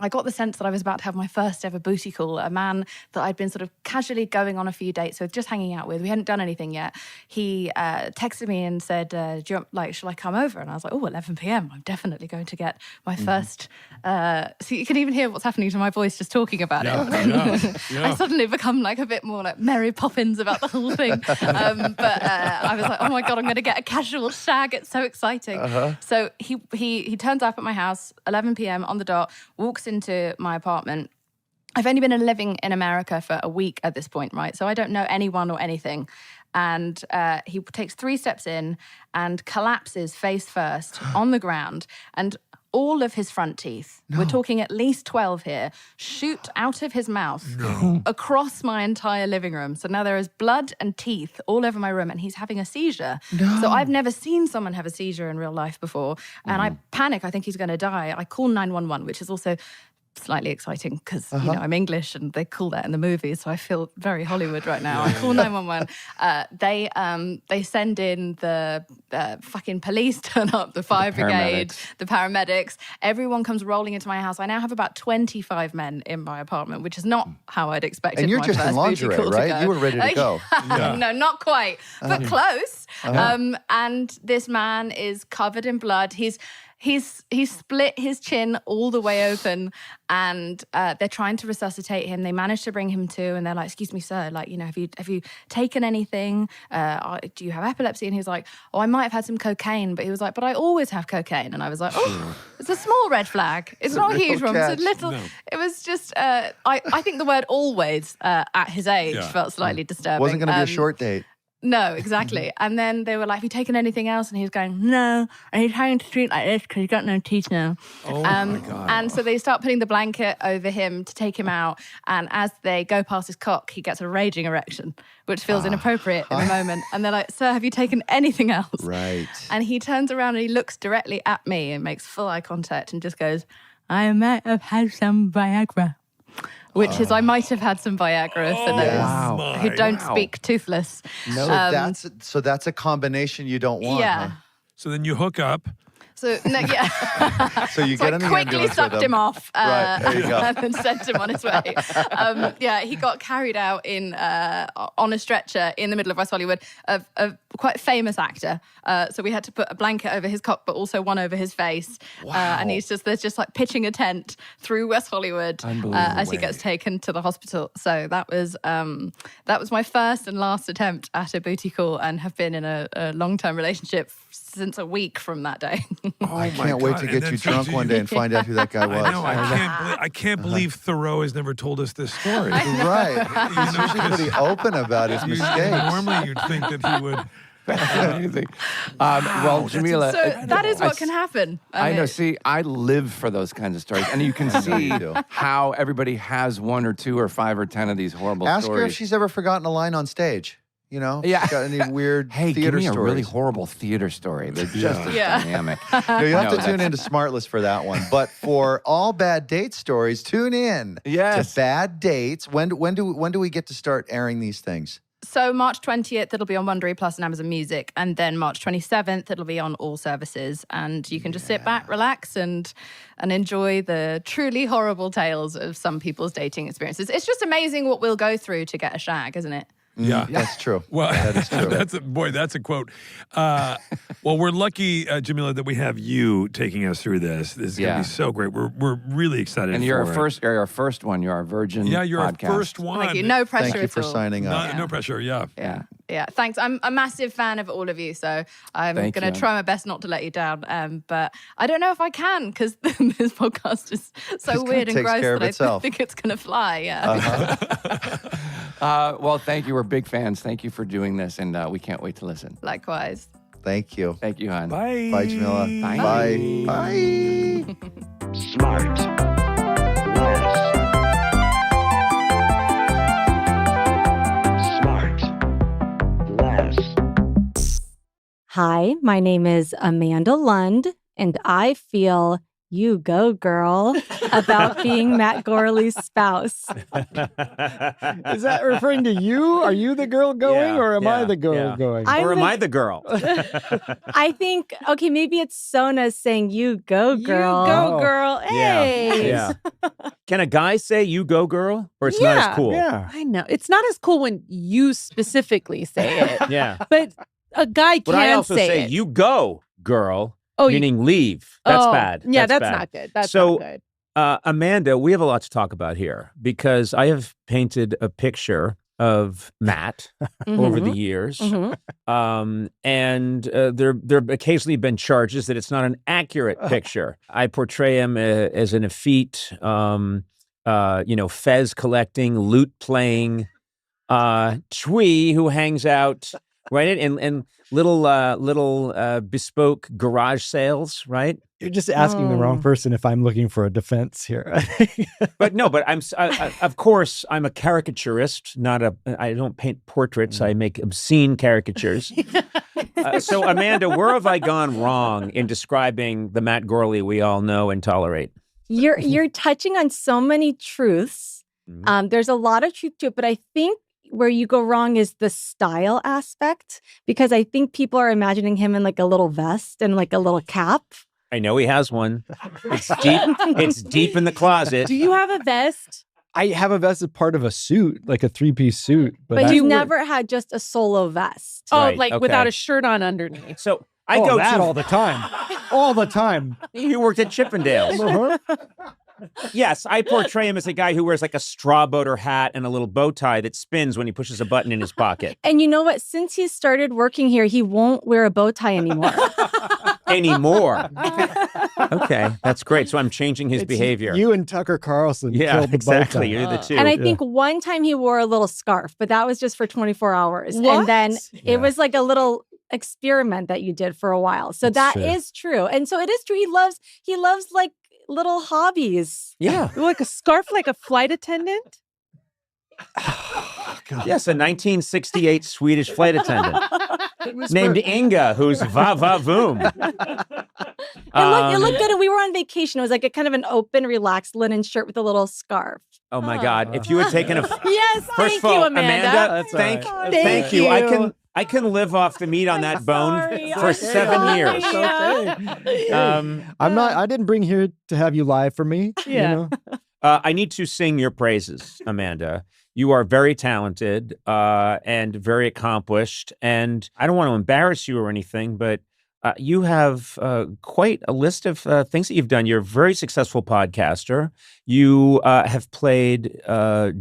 got the sense that I was about to have my first ever booty call. A man that I'd been sort of casually going on a few dates with, just hanging out with. We hadn't done anything yet. He texted me and said, shall I come over? And I was like, 11 p.m. I'm definitely going to get my first. So you can even hear what's happening to my voice just talking about it. I suddenly become like a bit more like Mary Poppins about the whole thing. But I was like, oh my God, I'm going to get a casual shag. It's so exciting. So he turns up at my house, 11 p.m. on the dot, walks into my apartment. I've only been living in America for a week at this point, right? So I don't know anyone or anything. And he takes 3 steps in and collapses face first on the ground. And all of his front teeth, we're talking at least 12 here, shoot out of his mouth across my entire living room. So now there is blood and teeth all over my room, and he's having a seizure. So I've never seen someone have a seizure in real life before. And I panic. I think he's going to die. I call 911, which is also slightly exciting because I'm English and they call that in the movies, so I feel very Hollywood right now. I call 911. They send in the fucking police, turn up, the fire brigade, the paramedics. Everyone comes rolling into my house. I now have about 25 men in my apartment, which is not how I'd expected. And you're my just first in lingerie, booty call right? to go. You were ready to go. No, not quite, but close. And this man is covered in blood. He's split his chin all the way open, and they're trying to resuscitate him. They manage to bring him to, and they're like, "Excuse me, sir. Like, have you taken anything? Do you have epilepsy?" And he was like, "Oh, I might have had some cocaine." But he was like, "But I always have cocaine." And I was like, "Oh, it's a small red flag. It's not a huge one. It's a little." No. It was just. I think the word "always" at his age felt slightly disturbing. Wasn't going to be a short date. No, exactly. And then they were like, have you taken anything else? And he was going, no. And he's having to treat like this because he's got no teeth now. Oh, my God. And so they start putting the blanket over him to take him out. And as they go past his cock, he gets a raging erection, which feels inappropriate in the moment. And they're like, sir, have you taken anything else? Right. And he turns around and he looks directly at me and makes full eye contact and just goes, I might have had some Viagra. Which is, I might have had some Viagra for those who don't speak toothless. No, that's a combination you don't want. Yeah. Huh? So then you hook up. So no, yeah. So you get in the quickly ambulance sucked with him off, Right, there you go. and then sent him on his way. He got carried out on a stretcher in the middle of West Hollywood. A quite famous actor. So we had to put a blanket over his cock, but also one over his face. And there's just like pitching a tent through West Hollywood as he gets taken to the hospital. So that was my first and last attempt at a booty call, and have been in a long-term relationship since a week from that day. I can't wait to get you drunk one day and find out who that guy was. I know. I can't believe Thoreau has never told us this story. Right. He's usually pretty open about his mistakes. Normally, you'd think that he would. Anything. Well, Jamila, so that is what can happen. I know. See, I live for those kinds of stories, and you can see how everybody has 1 or 2 or 5 or 10 of these horrible Ask stories. her if she's ever forgotten a line on stage. You know, Yeah. got any weird Hey, give theater me a stories? really horrible theater story. They're just as dynamic. No, you have No, to tune into SmartLess for that one. But for all bad date stories, tune in Yes. to Bad Dates. When do we get to start airing these things? So March 20th, it'll be on Wondery Plus and Amazon Music. And then March 27th, it'll be on all services. And you can just sit back, relax, and enjoy the truly horrible tales of some people's dating experiences. It's just amazing what we'll go through to get a shag, isn't it? Yeah, That's true. Well, that is true. That's a quote. Well, we're lucky, Jamila, that we have you taking us through this. This is going to be so great. We're really excited. And you're our first one. You're our virgin. Yeah, you're podcast. our first one. Thank you. No pressure Thank you for at all. signing up. No pressure. Yeah. Yeah, thanks. I'm a massive fan of all of you, so I'm going to try my best not to let you down. But I don't know if I can, because this podcast is so weird and gross that I think it's going to fly. Yeah. Well, thank you. We're big fans. Thank you for doing this, and we can't wait to listen. Likewise. Thank you. Thank you, hon. Bye. Bye, Jamila. Bye. Bye. Bye. SmartLess. Hi, my name is Amanda Lund, and I feel you go, girl, about being Matt Gorley's spouse. Is that referring to you? Are you the girl going, or am I the girl going? I'm Or am I the girl? I think, okay, maybe it's Sona saying you go, girl. You go, girl. Hey. Yeah. Can a guy say you go, girl? Or it's not as cool? Yeah. I know. It's not as cool when you specifically say it. Yeah. But a guy But can I also say it. you go, girl, Oh, meaning leave. That's bad. Yeah, that's bad. not good. That's So, not good. Amanda, we have a lot to talk about here because I have painted a picture of Matt over the years. And there have occasionally been charges that it's not an accurate picture. I portray him as an effete, fez collecting, lute playing twee who hangs out, right? And little bespoke garage sales, right? You're just asking the wrong person if I'm looking for a defense here. But of course, I'm a caricaturist, I don't paint portraits. I make obscene caricatures. So, Amanda, where have I gone wrong in describing the Matt Gorley we all know and tolerate? You're touching on so many truths. There's a lot of truth to it, but I think where you go wrong is the style aspect, because I think people are imagining him in like a little vest and like a little cap. I know he has one. It's deep. It's deep in the closet. Do you have a vest? I have a vest as part of a suit, like a 3-piece suit. But you've never had just a solo vest. Oh, Right, like okay. without a shirt on underneath. So I go that to all the time. All the time. You worked at Chippendales. Yes, I portray him as a guy who wears like a straw boater hat and a little bow tie that spins when he pushes a button in his pocket. And you know what? Since he started working here, he won't wear a bow tie anymore. Anymore. Okay, that's great. So I'm changing his behavior. You and Tucker Carlson Yeah, killed the exactly. bow tie. You're the two. And I think one time he wore a little scarf, but that was just for 24 hours. What? And then it was like a little experiment that you did for a while. So That's that true. is true. And so it is true. He loves like little hobbies. Yeah. Like a scarf, like a flight attendant? Yes, a 1968 Swedish flight attendant named Inga, who's va-va-voom. It looked good. And we were on vacation. It was like a kind of an open, relaxed linen shirt with a little scarf. Oh my God! If you had taken a Yes, first thank of all, you, Amanda. That's all thank right. thank you. you. I can live off the meat on that bone sorry. for I'm 7 sorry. years. Okay. Um, I didn't bring here to have you lie for me. Yeah. You know? I need to sing your praises, Amanda. You are very talented and very accomplished. And I don't want to embarrass you or anything, but you have quite a list of things that you've done. You're a very successful podcaster. You have played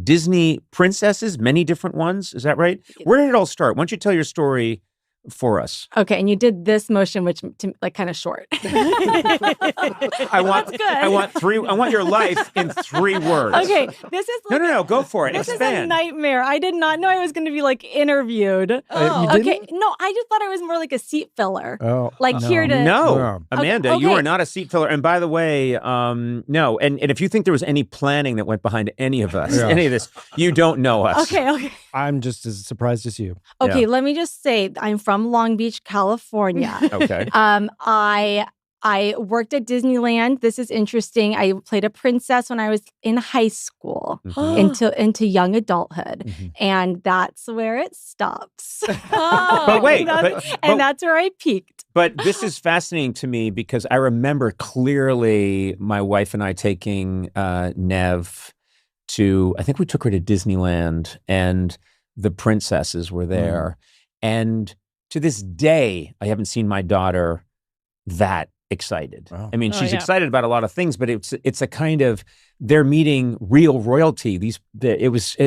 Disney princesses, many different ones. Is that right? Where did it all start? Why don't you tell your story for us? Okay, and you did this motion, which like kind of short. I want your life in 3 words. Okay, this is like, No, go for it. This is a Expand. nightmare. I did not know I was going to be like interviewed. You Okay, didn't? no, I just thought I was more like a seat filler. Oh, Like here to No, No. Amanda, you Okay. are not a seat filler. And by the way, no. And if you think there was any planning that went behind any of us, Yeah. any of this, you don't know us. Okay. I'm just as surprised as you. Okay, Yeah. let me just say I'm from Long Beach, California. Okay. I worked at Disneyland. This is interesting. I played a princess when I was in high school into young adulthood. And that's where it stops. But wait, that's where I peaked. But this is fascinating to me because I remember clearly my wife and I taking Nev I think we took her to Disneyland and the princesses were there. And to this day, I haven't seen my daughter that excited. Wow. I mean, Oh, she's yeah. excited about a lot of things, but it's a kind of, they're meeting real royalty.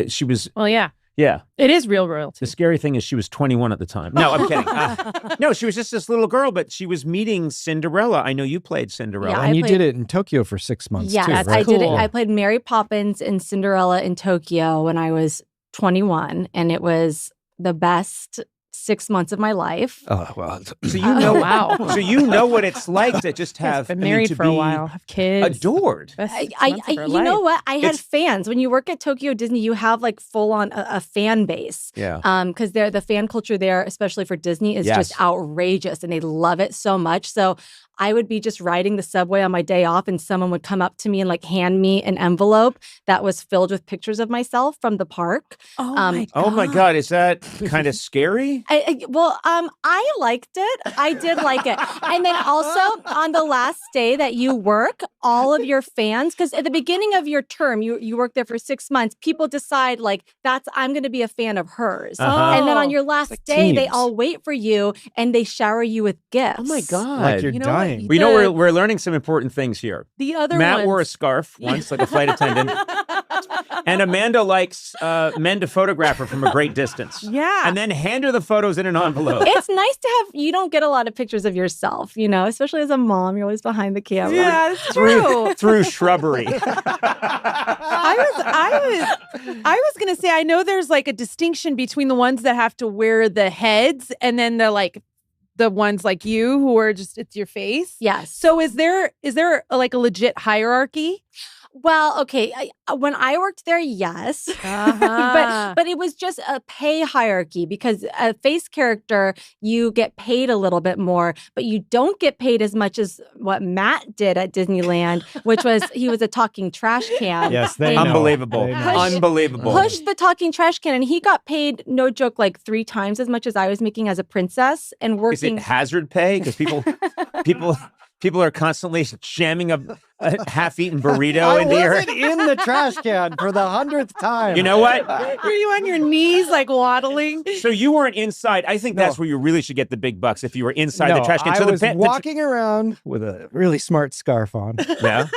She was, Well, yeah. yeah. It is real royalty. The scary thing is she was 21 at the time. No, I'm kidding. No, she was just this little girl, but she was meeting Cinderella. I know you played Cinderella. Yeah, And you played- did it in Tokyo for 6 months Yes, too, That's right? I did it. cool. I played Mary Poppins and Cinderella in Tokyo when I was 21, and it was the best 6 months of my life. Oh, well. So you know, wow. So you know what it's like to just have Been married to for a be while, have kids. adored. Best I, 6 I, months of her you know life. what? I had It's- fans. When you work at Tokyo Disney, you have like full on a fan base. Yeah. Because the fan culture there, especially for Disney, is Yes. just outrageous, and they love it so much. So I would be just riding the subway on my day off, and someone would come up to me and like hand me an envelope that was filled with pictures of myself from the park. Oh Um, my Oh my God, is that kind of scary? I liked it. I did like it. And then also on the last day that you work, all of your fans, because at the beginning of your term, you work there for 6 months, people decide like I'm going to be a fan of hers. Uh-huh. And then on your last like day, they teams. all wait for you and they shower you with gifts. Oh my God. Like you're You know what? dying. We know we're learning some important things here. The other Matt ones. wore a scarf once, like a flight attendant. And Amanda likes men to photograph her from a great distance. Yeah. And then hand her the photos in an envelope. It's nice to have, you don't get a lot of pictures of yourself, especially as a mom, you're always behind the camera. Yeah, it's true. Through shrubbery. I was gonna say, I know there's like a distinction between the ones that have to wear the heads and then the ones like you who are just, it's your face. Yes. So is there like a legit hierarchy? Well, okay. When I worked there, yes, but it was just a pay hierarchy because a face character, you get paid a little bit more, but you don't get paid as much as what Matt did at Disneyland, which was he was a talking trash can. Yes, they And know. Unbelievable. They know. Unbelievable. Pushed the talking trash can, and he got paid, no joke, like 3 times as much as I was making as a princess and Is working. it hazard pay? Because people are constantly jamming a half-eaten burrito I into your... wasn't in the trash can for the 100th time. You know what? Were you on your knees like waddling? So you weren't inside. I think that's where you really should get the big bucks if you were inside the trash can. I So was walking around with a really smart scarf on. Yeah.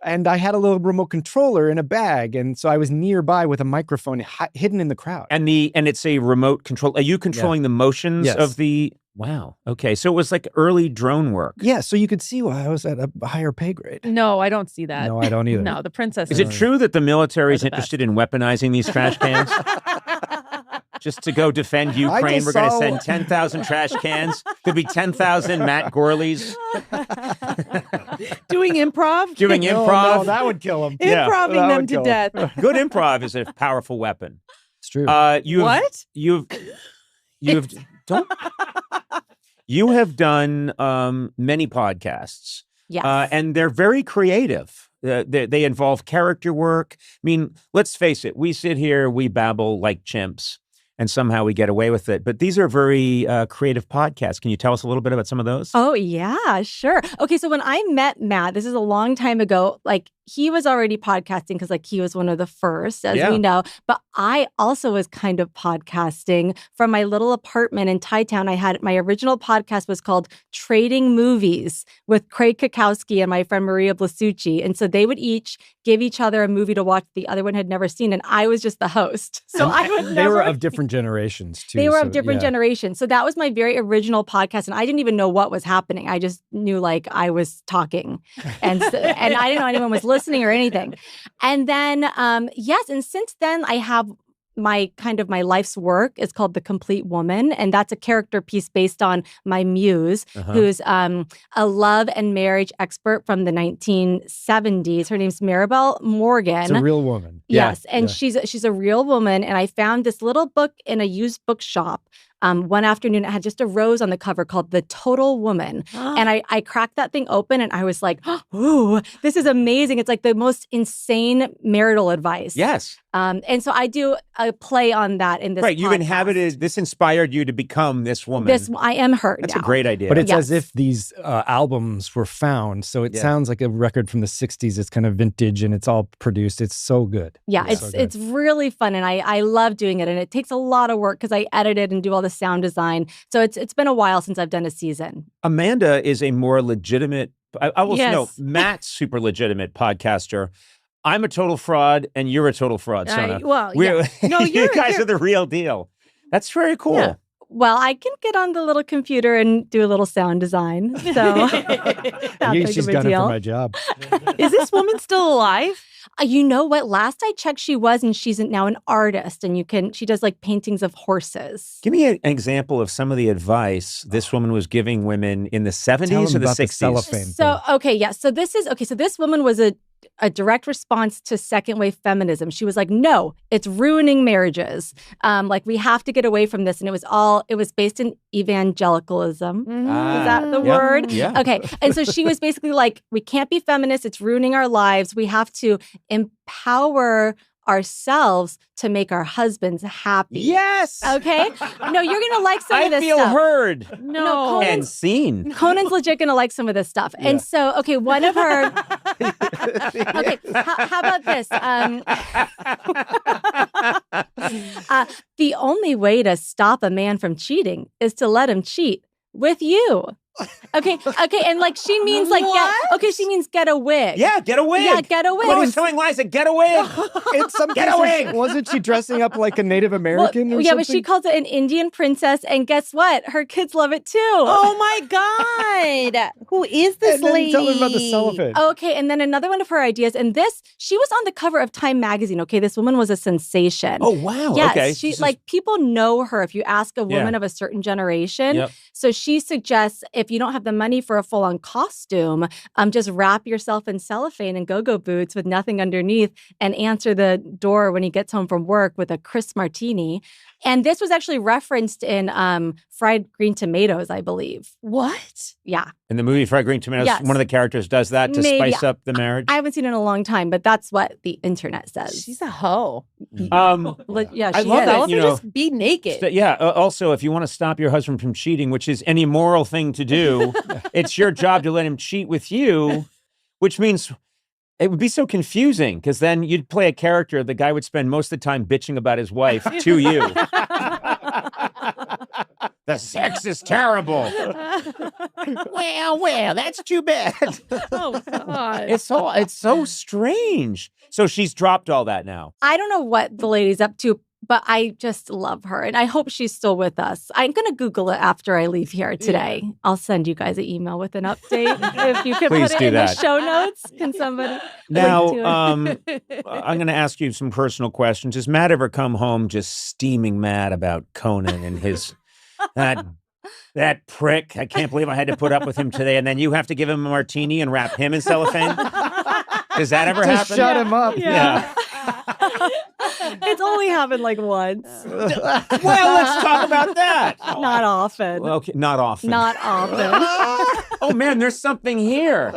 And I had a little remote controller in a bag, and so I was nearby with a microphone hidden in the crowd. And it's a remote control. Are you controlling the motions Yes. of the? Wow. Okay. So it was like early drone work. Yeah, so you could see why I was at a higher pay grade. No, I don't see that. No, I don't either. No, the princess. Is it true that the military is They're the interested in weaponizing these trash cans? Just to go defend Ukraine, just we're going to saw- send 10,000 trash cans. Could be 10,000 Matt Gorleys Doing improv? doing No, improv. no, that would kill him. Yeah. Improving That them would to kill death. Good improv is a powerful weapon. It's true. What? You have done many podcasts. Yes. And they're very creative. They involve character work. I mean, let's face it. We sit here, we babble like chimps, and somehow we get away with it. But these are very creative podcasts. Can you tell us a little bit about some of those? Oh, yeah, sure. Okay, so when I met Matt, this is a long time ago, like he was already podcasting because like he was one of the first, as we know. But I also was kind of podcasting from my little apartment in Thai-town. My original podcast was called Trading Movies with Craig Kakowski and my friend Maria Blasucci. And so they would each give each other a movie to watch the other one had never seen. And I was just the host. So I would they were of different generations, too. They were so, of different yeah. generations. So that was my very original podcast. And I didn't even know what was happening. I just knew like I was talking. And and I didn't know anyone was listening or anything. And then, yes. And since then, I have my life's work is called The Complete Woman. And that's a character piece based on my muse, who's a love and marriage expert from the 1970s. Her name's Maribel Morgan. It's a real woman. Yes, Yeah, and yeah. she's a real woman. And I found this little book in a used bookshop. One afternoon, it had just a rose on the cover called The Total Woman. And I cracked that thing open and I was like, ooh, this is amazing. It's like the most insane marital advice. Yes. And so I do a play on that in this Right. You podcast. inhabited, this inspired you to become this woman. I am her That's now. a great idea. But it's Yes. as if these albums were found. So it sounds like a record from the 60s. It's kind of vintage and it's all produced. It's so good. Yeah, it's really fun. And I love doing it. And it takes a lot of work because I edit it and do all the sound design. So it's been a while since I've done a season. Amanda is a more legitimate, I will Yes. know, Matt's super legitimate podcaster. I'm a total fraud and you're a total fraud, Sona. No, you guys are the real deal. That's very cool. Yeah. Well, I can get on the little computer and do a little sound design. So that's She's a big gunning for deal. my job. Is this woman still alive? You know what? Last I checked, she was, and she's now an artist, and she does like paintings of horses. Give me an example of some of the advice this woman was giving women in the 70s Tell or them the about the 60s. cellophane So, okay, yeah. So this woman was a direct response to second wave feminism. She was like, no, it's ruining marriages. Like we have to get away from this. And it was based in evangelicalism. Is that the word? Yeah. Okay. And so she was basically like, we can't be feminists. It's ruining our lives. We have to empower ourselves to make our husbands happy. Yes. Okay? No, you're going to like some of I this feel stuff. heard No, and seen. Conan's legit gonna like some of this stuff. And so, okay, one of her. Okay, how about this? The only way to stop a man from cheating is to let him cheat with you. Okay, and like she means like she means get a wig. Yeah, get a wig. Yeah, get a wig. What was telling Liza, get a wig. In some Get a cases, wig. wasn't she dressing up like a Native American or yeah, something? but she calls it an Indian princess, and guess what? Her kids love it too. Oh my God. Who is this And then lady? tell them about the cellophane. Okay, and then another one of her ideas, and she was on the cover of Time magazine. Okay, this woman was a sensation. Oh, wow. Yes, Okay. she people know her if you ask a woman Yeah. of a certain generation. Yep. So she suggests if you don't have the money for a full-on costume, just wrap yourself in cellophane and go-go boots with nothing underneath and answer the door when he gets home from work with a crisp martini. And this was actually referenced in Fried Green Tomatoes, I believe. What? Yeah. In the movie Fried Green Tomatoes, Yes. one of the characters does that to Maybe. spice up the marriage. I haven't seen it in a long time, but that's what the internet says. She's a hoe. Yeah, I she love is. that, Tell her you to know, just be naked. So, yeah. Also, if you want to stop your husband from cheating, which is an immoral thing to do, it's your job to let him cheat with you, which means it would be so confusing because then you'd play a character. The guy would spend most of the time bitching about his wife to you. The sex is terrible. Well, that's too bad. Oh God. It's so strange. So she's dropped all that now. I don't know what the lady's up to, but I just love her. And I hope she's still with us. I'm going to Google it after I leave here today. I'll send you guys an email with an update. If you could Please put it do in that. the show notes, can somebody Now, link to it? I'm going to ask you some personal questions. Has Matt ever come home just steaming mad about Conan and his that prick? I can't believe I had to put up with him today. And then you have to give him a martini and wrap him in cellophane? Does that ever Just happen? shut him up. Yeah. It's only happened like once. Well, let's talk about that. Not often. Well, okay, not often. Not often. Oh man, there's something here.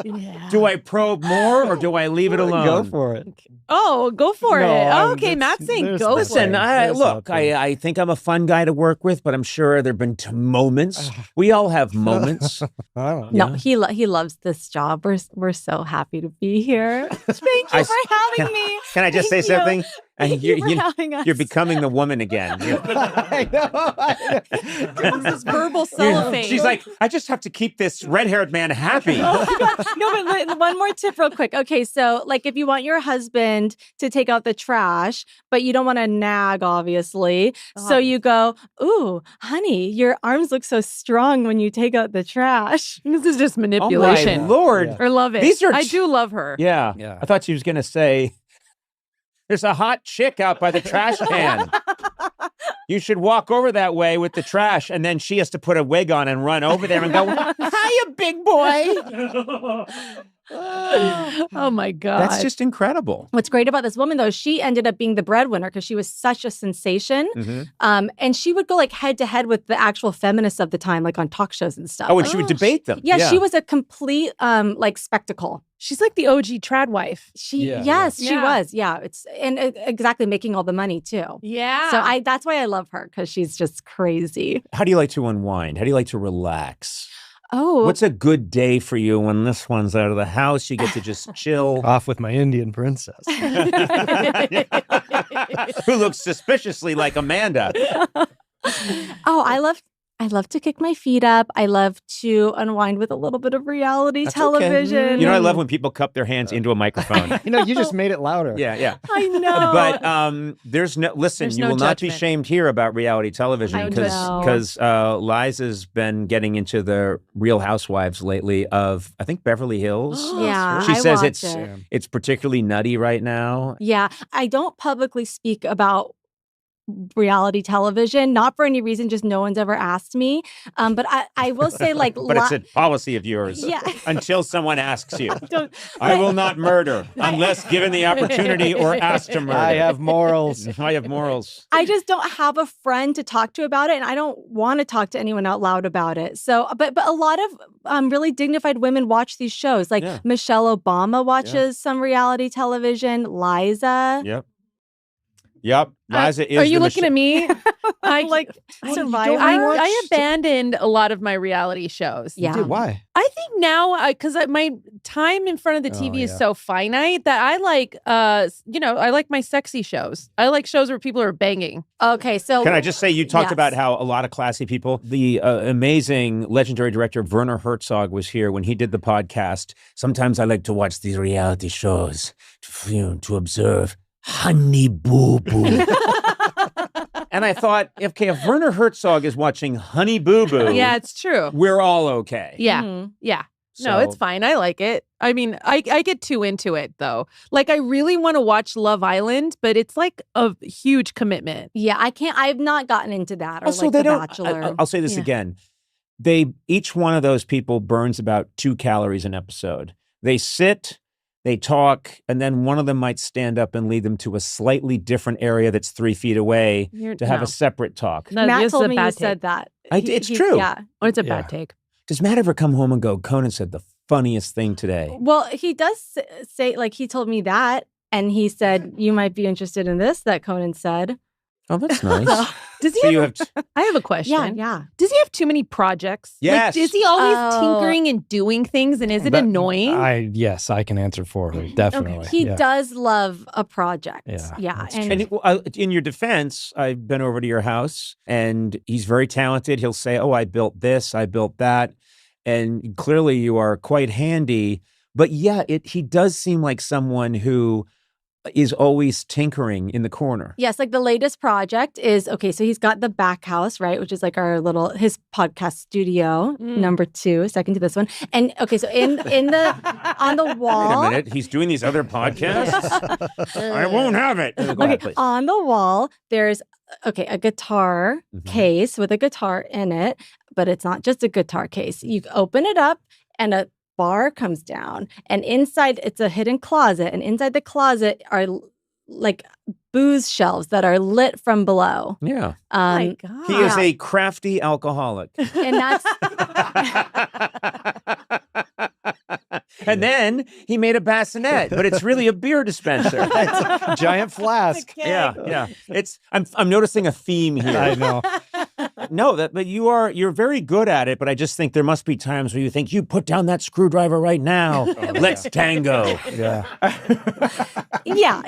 Do I probe more or do I leave it alone? Go for it. Oh, go for No, it. I'm- Okay, it's- Matt's saying there's- go for Listen, it. There's I think I'm a fun guy to work with, but I'm sure there've been moments. We all have moments. I don't know. No, he loves this job. We're so happy to be here. Thank you for having me. Can I just say Thank you. something? And Thank you for having us. you're becoming the woman again. I know. This verbal cellophane. She's like, I just have to keep this red-haired man happy. No, but one more tip real quick. Okay, so like if you want your husband to take out the trash, but you don't want to nag, obviously. So you go, ooh, honey, your arms look so strong when you take out the trash. This is just Oh manipulation. my Lord. Yeah. Or love it. These are I ch- do love her. Yeah. Yeah. I thought she was going to say, there's a hot chick out by the trash can. You should walk over that way with the trash. And then she has to put a wig on and run over there and go, hiya, big boy. Oh my God. That's just incredible. What's great about this woman, though, she ended up being the breadwinner because she was such a sensation. Mm-hmm. And she would go like head to head with the actual feminists of the time, like on talk shows and stuff. Oh, and she would debate them. Yeah, she was a complete like spectacle. She's like the OG trad wife. She Yeah, yes, she yeah. was. Yeah, it's exactly making all the money too. Yeah. So that's why I love her because she's just crazy. How do you like to unwind? How do you like to relax? Oh, What's a good day for you when this one's out of the house? You get to just chill. Off with my Indian princess. Who looks suspiciously like Amanda. I love I love to kick my feet up. I love to unwind with a little bit of reality television. You know, I love when people cup their hands into a microphone. You just made it louder. Yeah. I know. But there's no no will not be judgment. shamed here about reality television I because Liza's been getting into the Real Housewives lately of I think Beverly Hills. Yeah, She I says watch it's particularly nutty right now. Yeah, I don't publicly speak about reality television, not for any reason, just no one's ever asked me. But I will say, like, But it's a policy of yours. Yeah. Until someone asks you. don't- I will not murder unless given the opportunity or asked to murder. I have morals. I have morals. I just don't have a friend to talk to about it, and I don't want to talk to anyone out loud about it. So, but a lot of really dignified women watch these shows. Like Michelle Obama watches some reality television. Liza. Yep. Liza is. Are you looking at me? I like Survivor. I abandoned a lot of my reality shows. Yeah. Dude, why? I think now, because my time in front of the TV is so finite that I like, I like my sexy shows. I like shows where people are banging. Okay, so Can I just say, you talked Yes. about how a lot of classy people, the amazing legendary director Werner Herzog was here when he did the podcast. Sometimes I like to watch these reality shows to observe Honey Boo Boo. And I thought, okay, if Werner Herzog is watching Honey Boo Boo, Yeah, it's true. we're all okay. Yeah. Mhm. Yeah. So- No, it's fine. I like it. I mean, I get too into it though. Like I really want to watch Love Island, but it's like a huge commitment. Yeah, I can't. I've not gotten into that or Also, like they The don't. Bachelor. I'll say this Yeah. again. Each one of those people burns about 2 calories an episode. They sit, they talk, and then one of them might stand up and lead them to a slightly different area that's 3 feet away to have a separate talk. No, Matt this is told a me bad you take. said that. It's true. Yeah. Oh, it's a Yeah. bad take. Does Matt ever come home and go, Conan said the funniest thing today? Well, he does say, like, he told me that, and he said, you might be interested in this, that Conan said. Oh, that's nice. Does he So you have, have I have a question. Yeah. Does he have too many projects? Yes. Like, is he always Oh. tinkering and doing things and is it But annoying? Yes, I can answer for her. Definitely. He Yeah. does love a project. Yeah, Yeah. that's And And in your defense, I've been over to your house and he's very talented. He'll say, oh, I built this, I built that. And clearly you are quite handy. But yeah, he does seem like someone who is always tinkering in the corner. yes, like the latest project is, okay, so he's got the back house, right? Which is like his podcast studio, number 2, second to this one. And okay, so on the Wait a wall. minute, he's doing these other podcasts? I won't have it. Go ahead, Okay, please. on the wall, there's a guitar case with a guitar in it, but it's not just a guitar case. You open it up and a bar comes down, and inside it's a hidden closet, and inside the closet are like booze shelves that are lit from below. Yeah. My God. He is a crafty alcoholic. And that's And then he made a bassinet, but it's really a beer dispenser. Giant flask. Yeah. I'm noticing a theme here. I know. No, but you're very good at it, but I just think there must be times where you think, you put down that screwdriver right now. Let's tango. Yeah. yeah.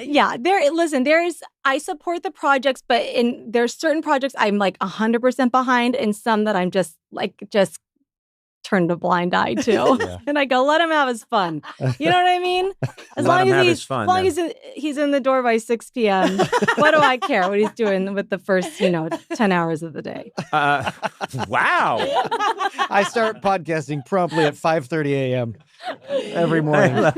I support the projects, but there's certain projects I'm like 100% behind, and some that I'm just turned a blind eye to. Yeah. And I go, let him have his fun. You know what I mean? As Let him have his fun, As long as he's in the door by 6 p.m., what do I care what he's doing with the first, 10 hours of the day? Wow. I start podcasting promptly at 5:30 a.m. every morning.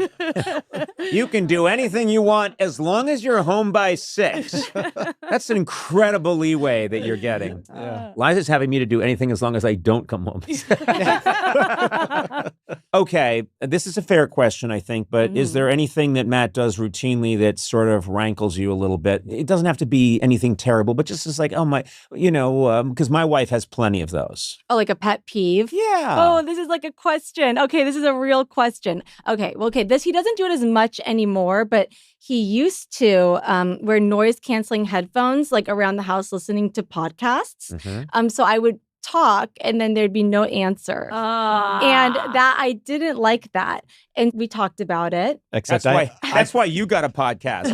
You can do anything you want as long as you're home by 6. That's an incredible leeway that you're getting. Yeah. Liza's having me to do anything as long as I don't come home. Okay, this is a fair question, I think, but is there anything that Matt does routinely that sort of rankles you a little bit? It doesn't have to be anything terrible, but just as like, oh my, because my wife has plenty of those. Oh, like a pet peeve? Yeah. Oh, this is like a question. Okay, this is a real question. Okay, he doesn't do it as much anymore, but he used to wear noise canceling headphones like around the house listening to podcasts. So I would talk and then there'd be no answer. And that I didn't like that. And we talked about it. Except That's why you got a podcast.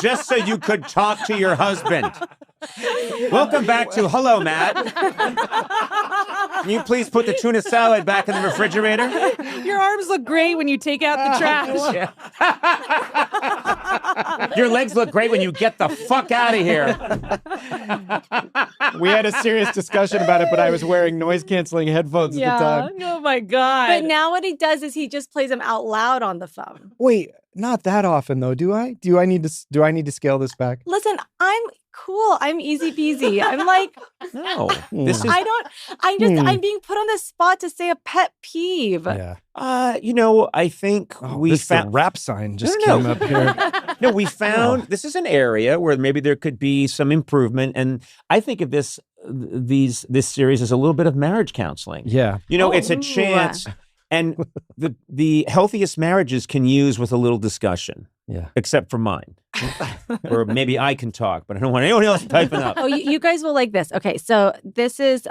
Just so you could talk to your husband. Welcome back to Hello, Matt. Can you please put the tuna salad back in the refrigerator? Your arms look great when you take out the trash. Your legs look great when you get the fuck out of here. We had a serious discussion about it, but I was wearing noise-canceling headphones at the time. Oh my God. But now what he does is he just plays them out loud on the phone. Wait, not that often though, do I? Do I need to scale this back? Listen, I'm cool. I'm easy peasy. I'm like, No, this is. I'm being put on the spot to say a pet peeve. Yeah. I think we the found rap sign just No. came up here. No, we found this is an area where maybe there could be some improvement, and I think of this series as a little bit of marriage counseling. Yeah. It's a chance, and the healthiest marriages can use with a little discussion. Yeah. Except for mine, or maybe I can talk, but I don't want anyone else typing up. Oh, you guys will like this. Okay, so this is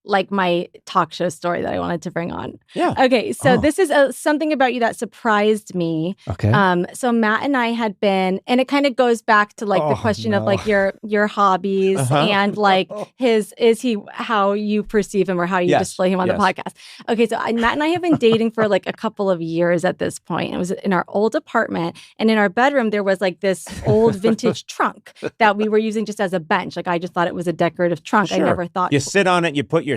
like my talk show story that I wanted to bring on. Yeah. Okay, so this is something about you that surprisised me. Okay. So Matt and I had been, and it kind of goes back to like the question of like your hobbies and like is he how you perceive him or how you display him on the podcast. Okay, so Matt and I have been dating for like a couple of years at this point. It was in our old apartment, and in our bedroom there was like this old vintage trunk that we were using just as a bench. Like I just thought it was a decorative trunk. Sure. I never thought You sit on it, you put your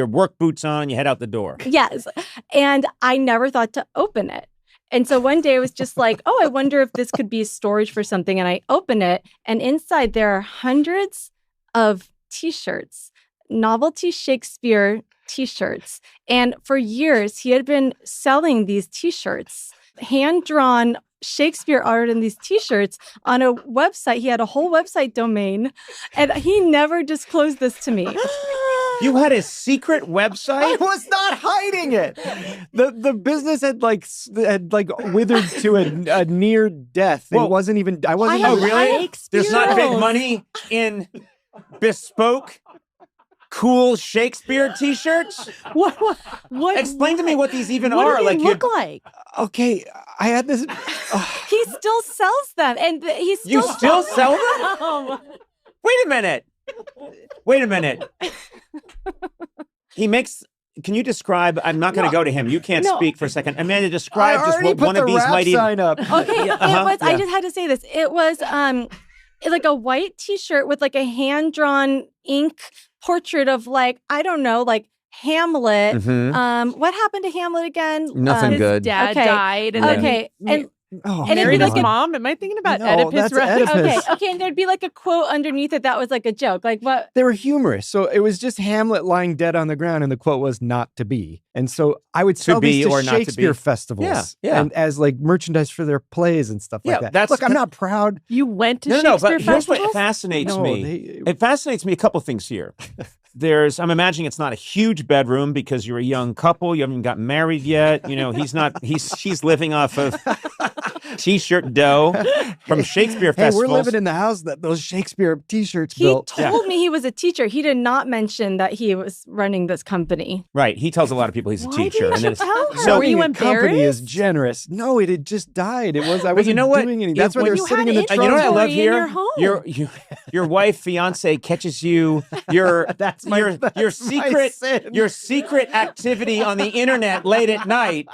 work boots on, you head out the door. Yes. And I never thought to open it. And so one day I was just like, oh, I wonder if this could be storage for something. And I open it, and inside there are hundreds of T-shirts, novelty Shakespeare T-shirts. And for years, he had been selling these T-shirts, hand-drawn Shakespeare art in these T-shirts on a website. He had a whole website domain, and he never disclosed this to me. You had a secret website? I was not hiding it. The business had withered to a near death. It wasn't even. I wasn't. Oh, really? There's not big money in bespoke, cool Shakespeare T-shirts. What? Explain to me what these even What are. do they look like? Okay, I had this. He still sells them, and he still You still sell them? Wait a minute. He makes. Can you describe? I'm not going to go to him. You can't speak for a second. Amanda, describe just what one of these might sign up. Okay, it was. I just had to say this. It was like a white T-shirt with like a hand-drawn ink portrait of like I don't know, like Hamlet. What happened to Hamlet again? Nothing good. His dad died. And Okay, and Oh, And it'd be married his like a- mom. Am I thinking about No, Oedipus that's Rex? Oedipus. okay, and there'd be like a quote underneath it that was like a joke. Like what? They were humorous. So it was just Hamlet lying dead on the ground, and the quote was "not to be." And so I would sell be these to or not to be. Shakespeare festivals, Yeah. and as like merchandise for their plays and stuff like Yeah, that. Look, I'm not proud. You went to No, Shakespeare but here's what festivals? fascinates No, me. It fascinates me a couple things here. I'm imagining it's not a huge bedroom because you're a young couple. You haven't gotten married yet. She's living off of T-shirt dough from Shakespeare Hey, festivals. we're living in the house that those Shakespeare T-shirts He built. told me he was a teacher. He did not mention that he was running this company. Right. He tells a lot of people he's a Why teacher. didn't you it's- tell her? So Were you Owning a company is embarrassed? generous. No, it had just died. It was. I But wasn't you know what? doing anything. That's why When they're you sitting had in the it- trunk. you know what I love in here? your home. Your wife, fiance catches you your secret activity on the internet late at night,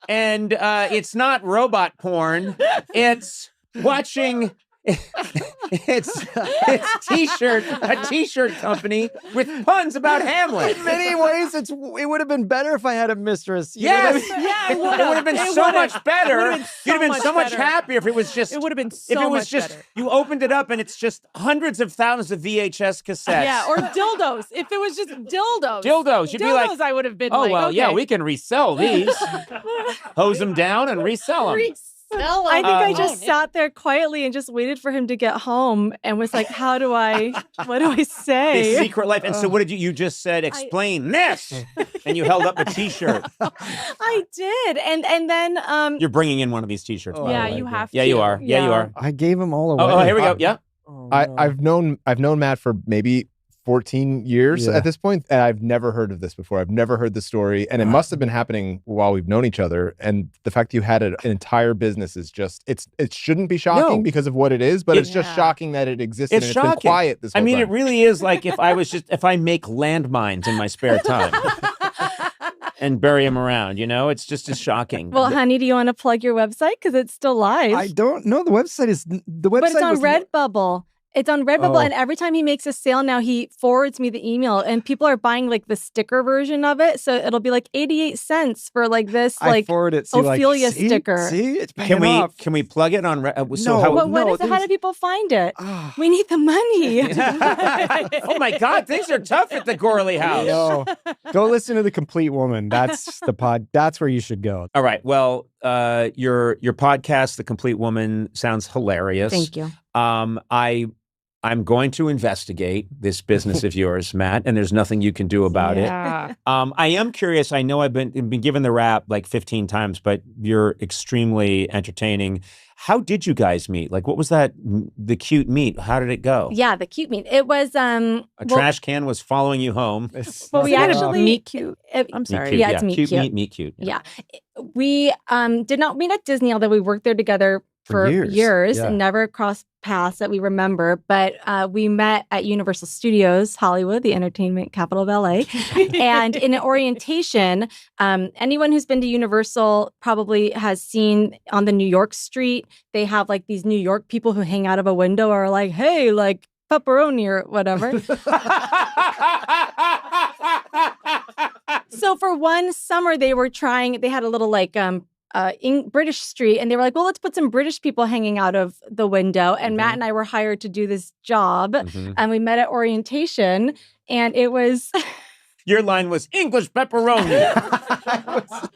and it's not robot porn. It's watching. It's a T-shirt company with puns about Hamlet. In many ways, it would have been better if I had a mistress. You know Yes, what I mean? Yeah, it would have been so much better. been You'd have been so much better. happier if it was just. It would have been if so it was much just better. you opened it up and it's just hundreds of thousands of VHS cassettes. Yeah, or dildos. If it was just dildos. Dildos. You'd be like, Dildos, I would have been oh like, well, okay. yeah, we can resell these. Hose them down and resell them. I think I just sat there quietly and just waited for him to get home and was like, what do I His say? secret life. And so what did you just said, explain this. And you held up a T-shirt. I did. And then You're bringing in one of these T-shirts. by the Yeah, way. you have to. Yeah, you are. Yeah, you Yeah. are. I gave them all away. Oh, here we go. Yeah. Oh, I've known Matt for maybe 14 years Yeah. at this point, and I've never heard of this before. I've never heard the story, and it must have been happening while we've known each other. And the fact that you had an entire business is just it shouldn't be shocking No. because of what it is, but it's just Yeah. shocking that it existed It's and shocking. it's been quiet this whole I mean, time. it really is like if I make landmines in my spare time and bury them around, it's just as shocking. Well, honey, do you want to plug your website? Because it's still live. I don't know. The website But it's on was- Redbubble. It's on Redbubble, Oh. and every time he makes a sale now, he forwards me the email, and people are buying like the sticker version of it. So it'll be like 88 cents for like this I like forward it. See, Ophelia see? sticker. See, it's paying Can we off. can we plug it on? So No. how? What No, is it? How do people find it? Ah. We need the money. Oh my God, things are tough at the Gorley house. No. Go listen to The Complete Woman. That's the pod. That's where you should go. All right. Well, your podcast, The Complete Woman, sounds hilarious. Thank you. I'm going to investigate this business of yours, Matt, and there's nothing you can do about it. I am curious. I know I've been given the rap like 15 times, but you're extremely entertaining. How did you guys meet? Like, what was the cute meet? How did it go? Yeah, the cute meet. It was A trash can was following you home. Well, we actually meet cute. it- I'm Meet sorry. cute, Yeah, it's meet cute. Meet cute. Yeah. We did not meet at Disney, although we worked there together for years Yeah. and never crossed paths that we remember. But we met at Universal Studios, Hollywood, the entertainment capital of LA. And in an orientation, anyone who's been to Universal probably has seen on the New York street, they have like these New York people who hang out of a window or like, hey, like pepperoni or whatever. So for one summer, they had a little like British street, and they were like, well, let's put some British people hanging out of the window. And Matt and I were hired to do this job, and we met at orientation, and it was. Your line was English pepperoni.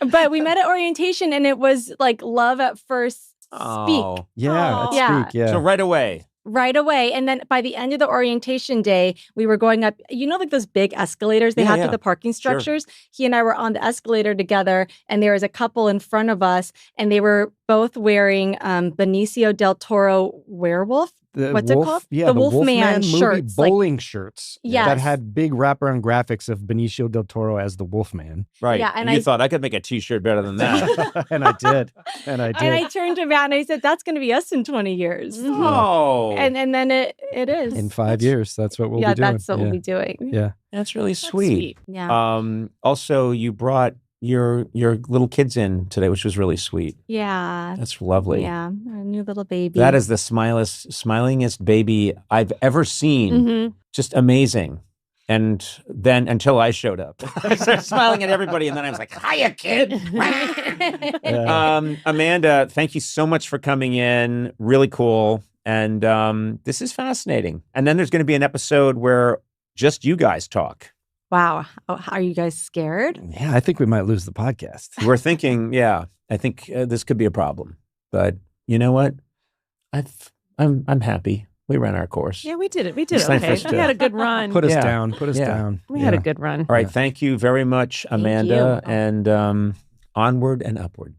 But we met at orientation, and it was like love at first speak. Oh. Yeah, Oh. at Speak. Yeah. So right away. Right away. And then by the end of the orientation day, we were going up, like those big escalators they Yeah, have yeah. to the parking Sure. structures. He and I were on the escalator together, and there was a couple in front of us, and they were both wearing Benicio del Toro werewolf. What's it called? Yeah, The the Wolfman movie shirts, like- bowling shirts. Yes. That had big wraparound graphics of Benicio del Toro as the Wolfman. Right. Yeah, and you I- thought I could make a T-shirt better than that. And I did. And I did. And I turned to Matt and I said, that's going to be us in 20 years. Oh. And then it is. In 5 years, that's what we'll yeah, be doing. that's what we'll be doing. Yeah. That's really That's sweet. Yeah. Also, you brought your little kids in today, which was really sweet. Yeah. That's lovely. Yeah. Our new little baby. That is the smilingest baby I've ever seen. Mhm. Just amazing. And then until I showed up, I started smiling at everybody, and then I was like, "Hiya, kid!" Amanda, thank you so much for coming in. Really cool, and this is fascinating. And then there's going to be an episode where just you guys talk. Wow. Oh, are you guys scared? Yeah, I think we might lose the podcast. We're thinking, I think this could be a problem. But you know what? I'm happy. We ran our course. Yeah, we did it. We did It's it. time for Okay. us to We had a good run. Put us Yeah. down. Put us Yeah. down. We had a Yeah. good run. All right. Thank you very much, Amanda. you. And onward and upward.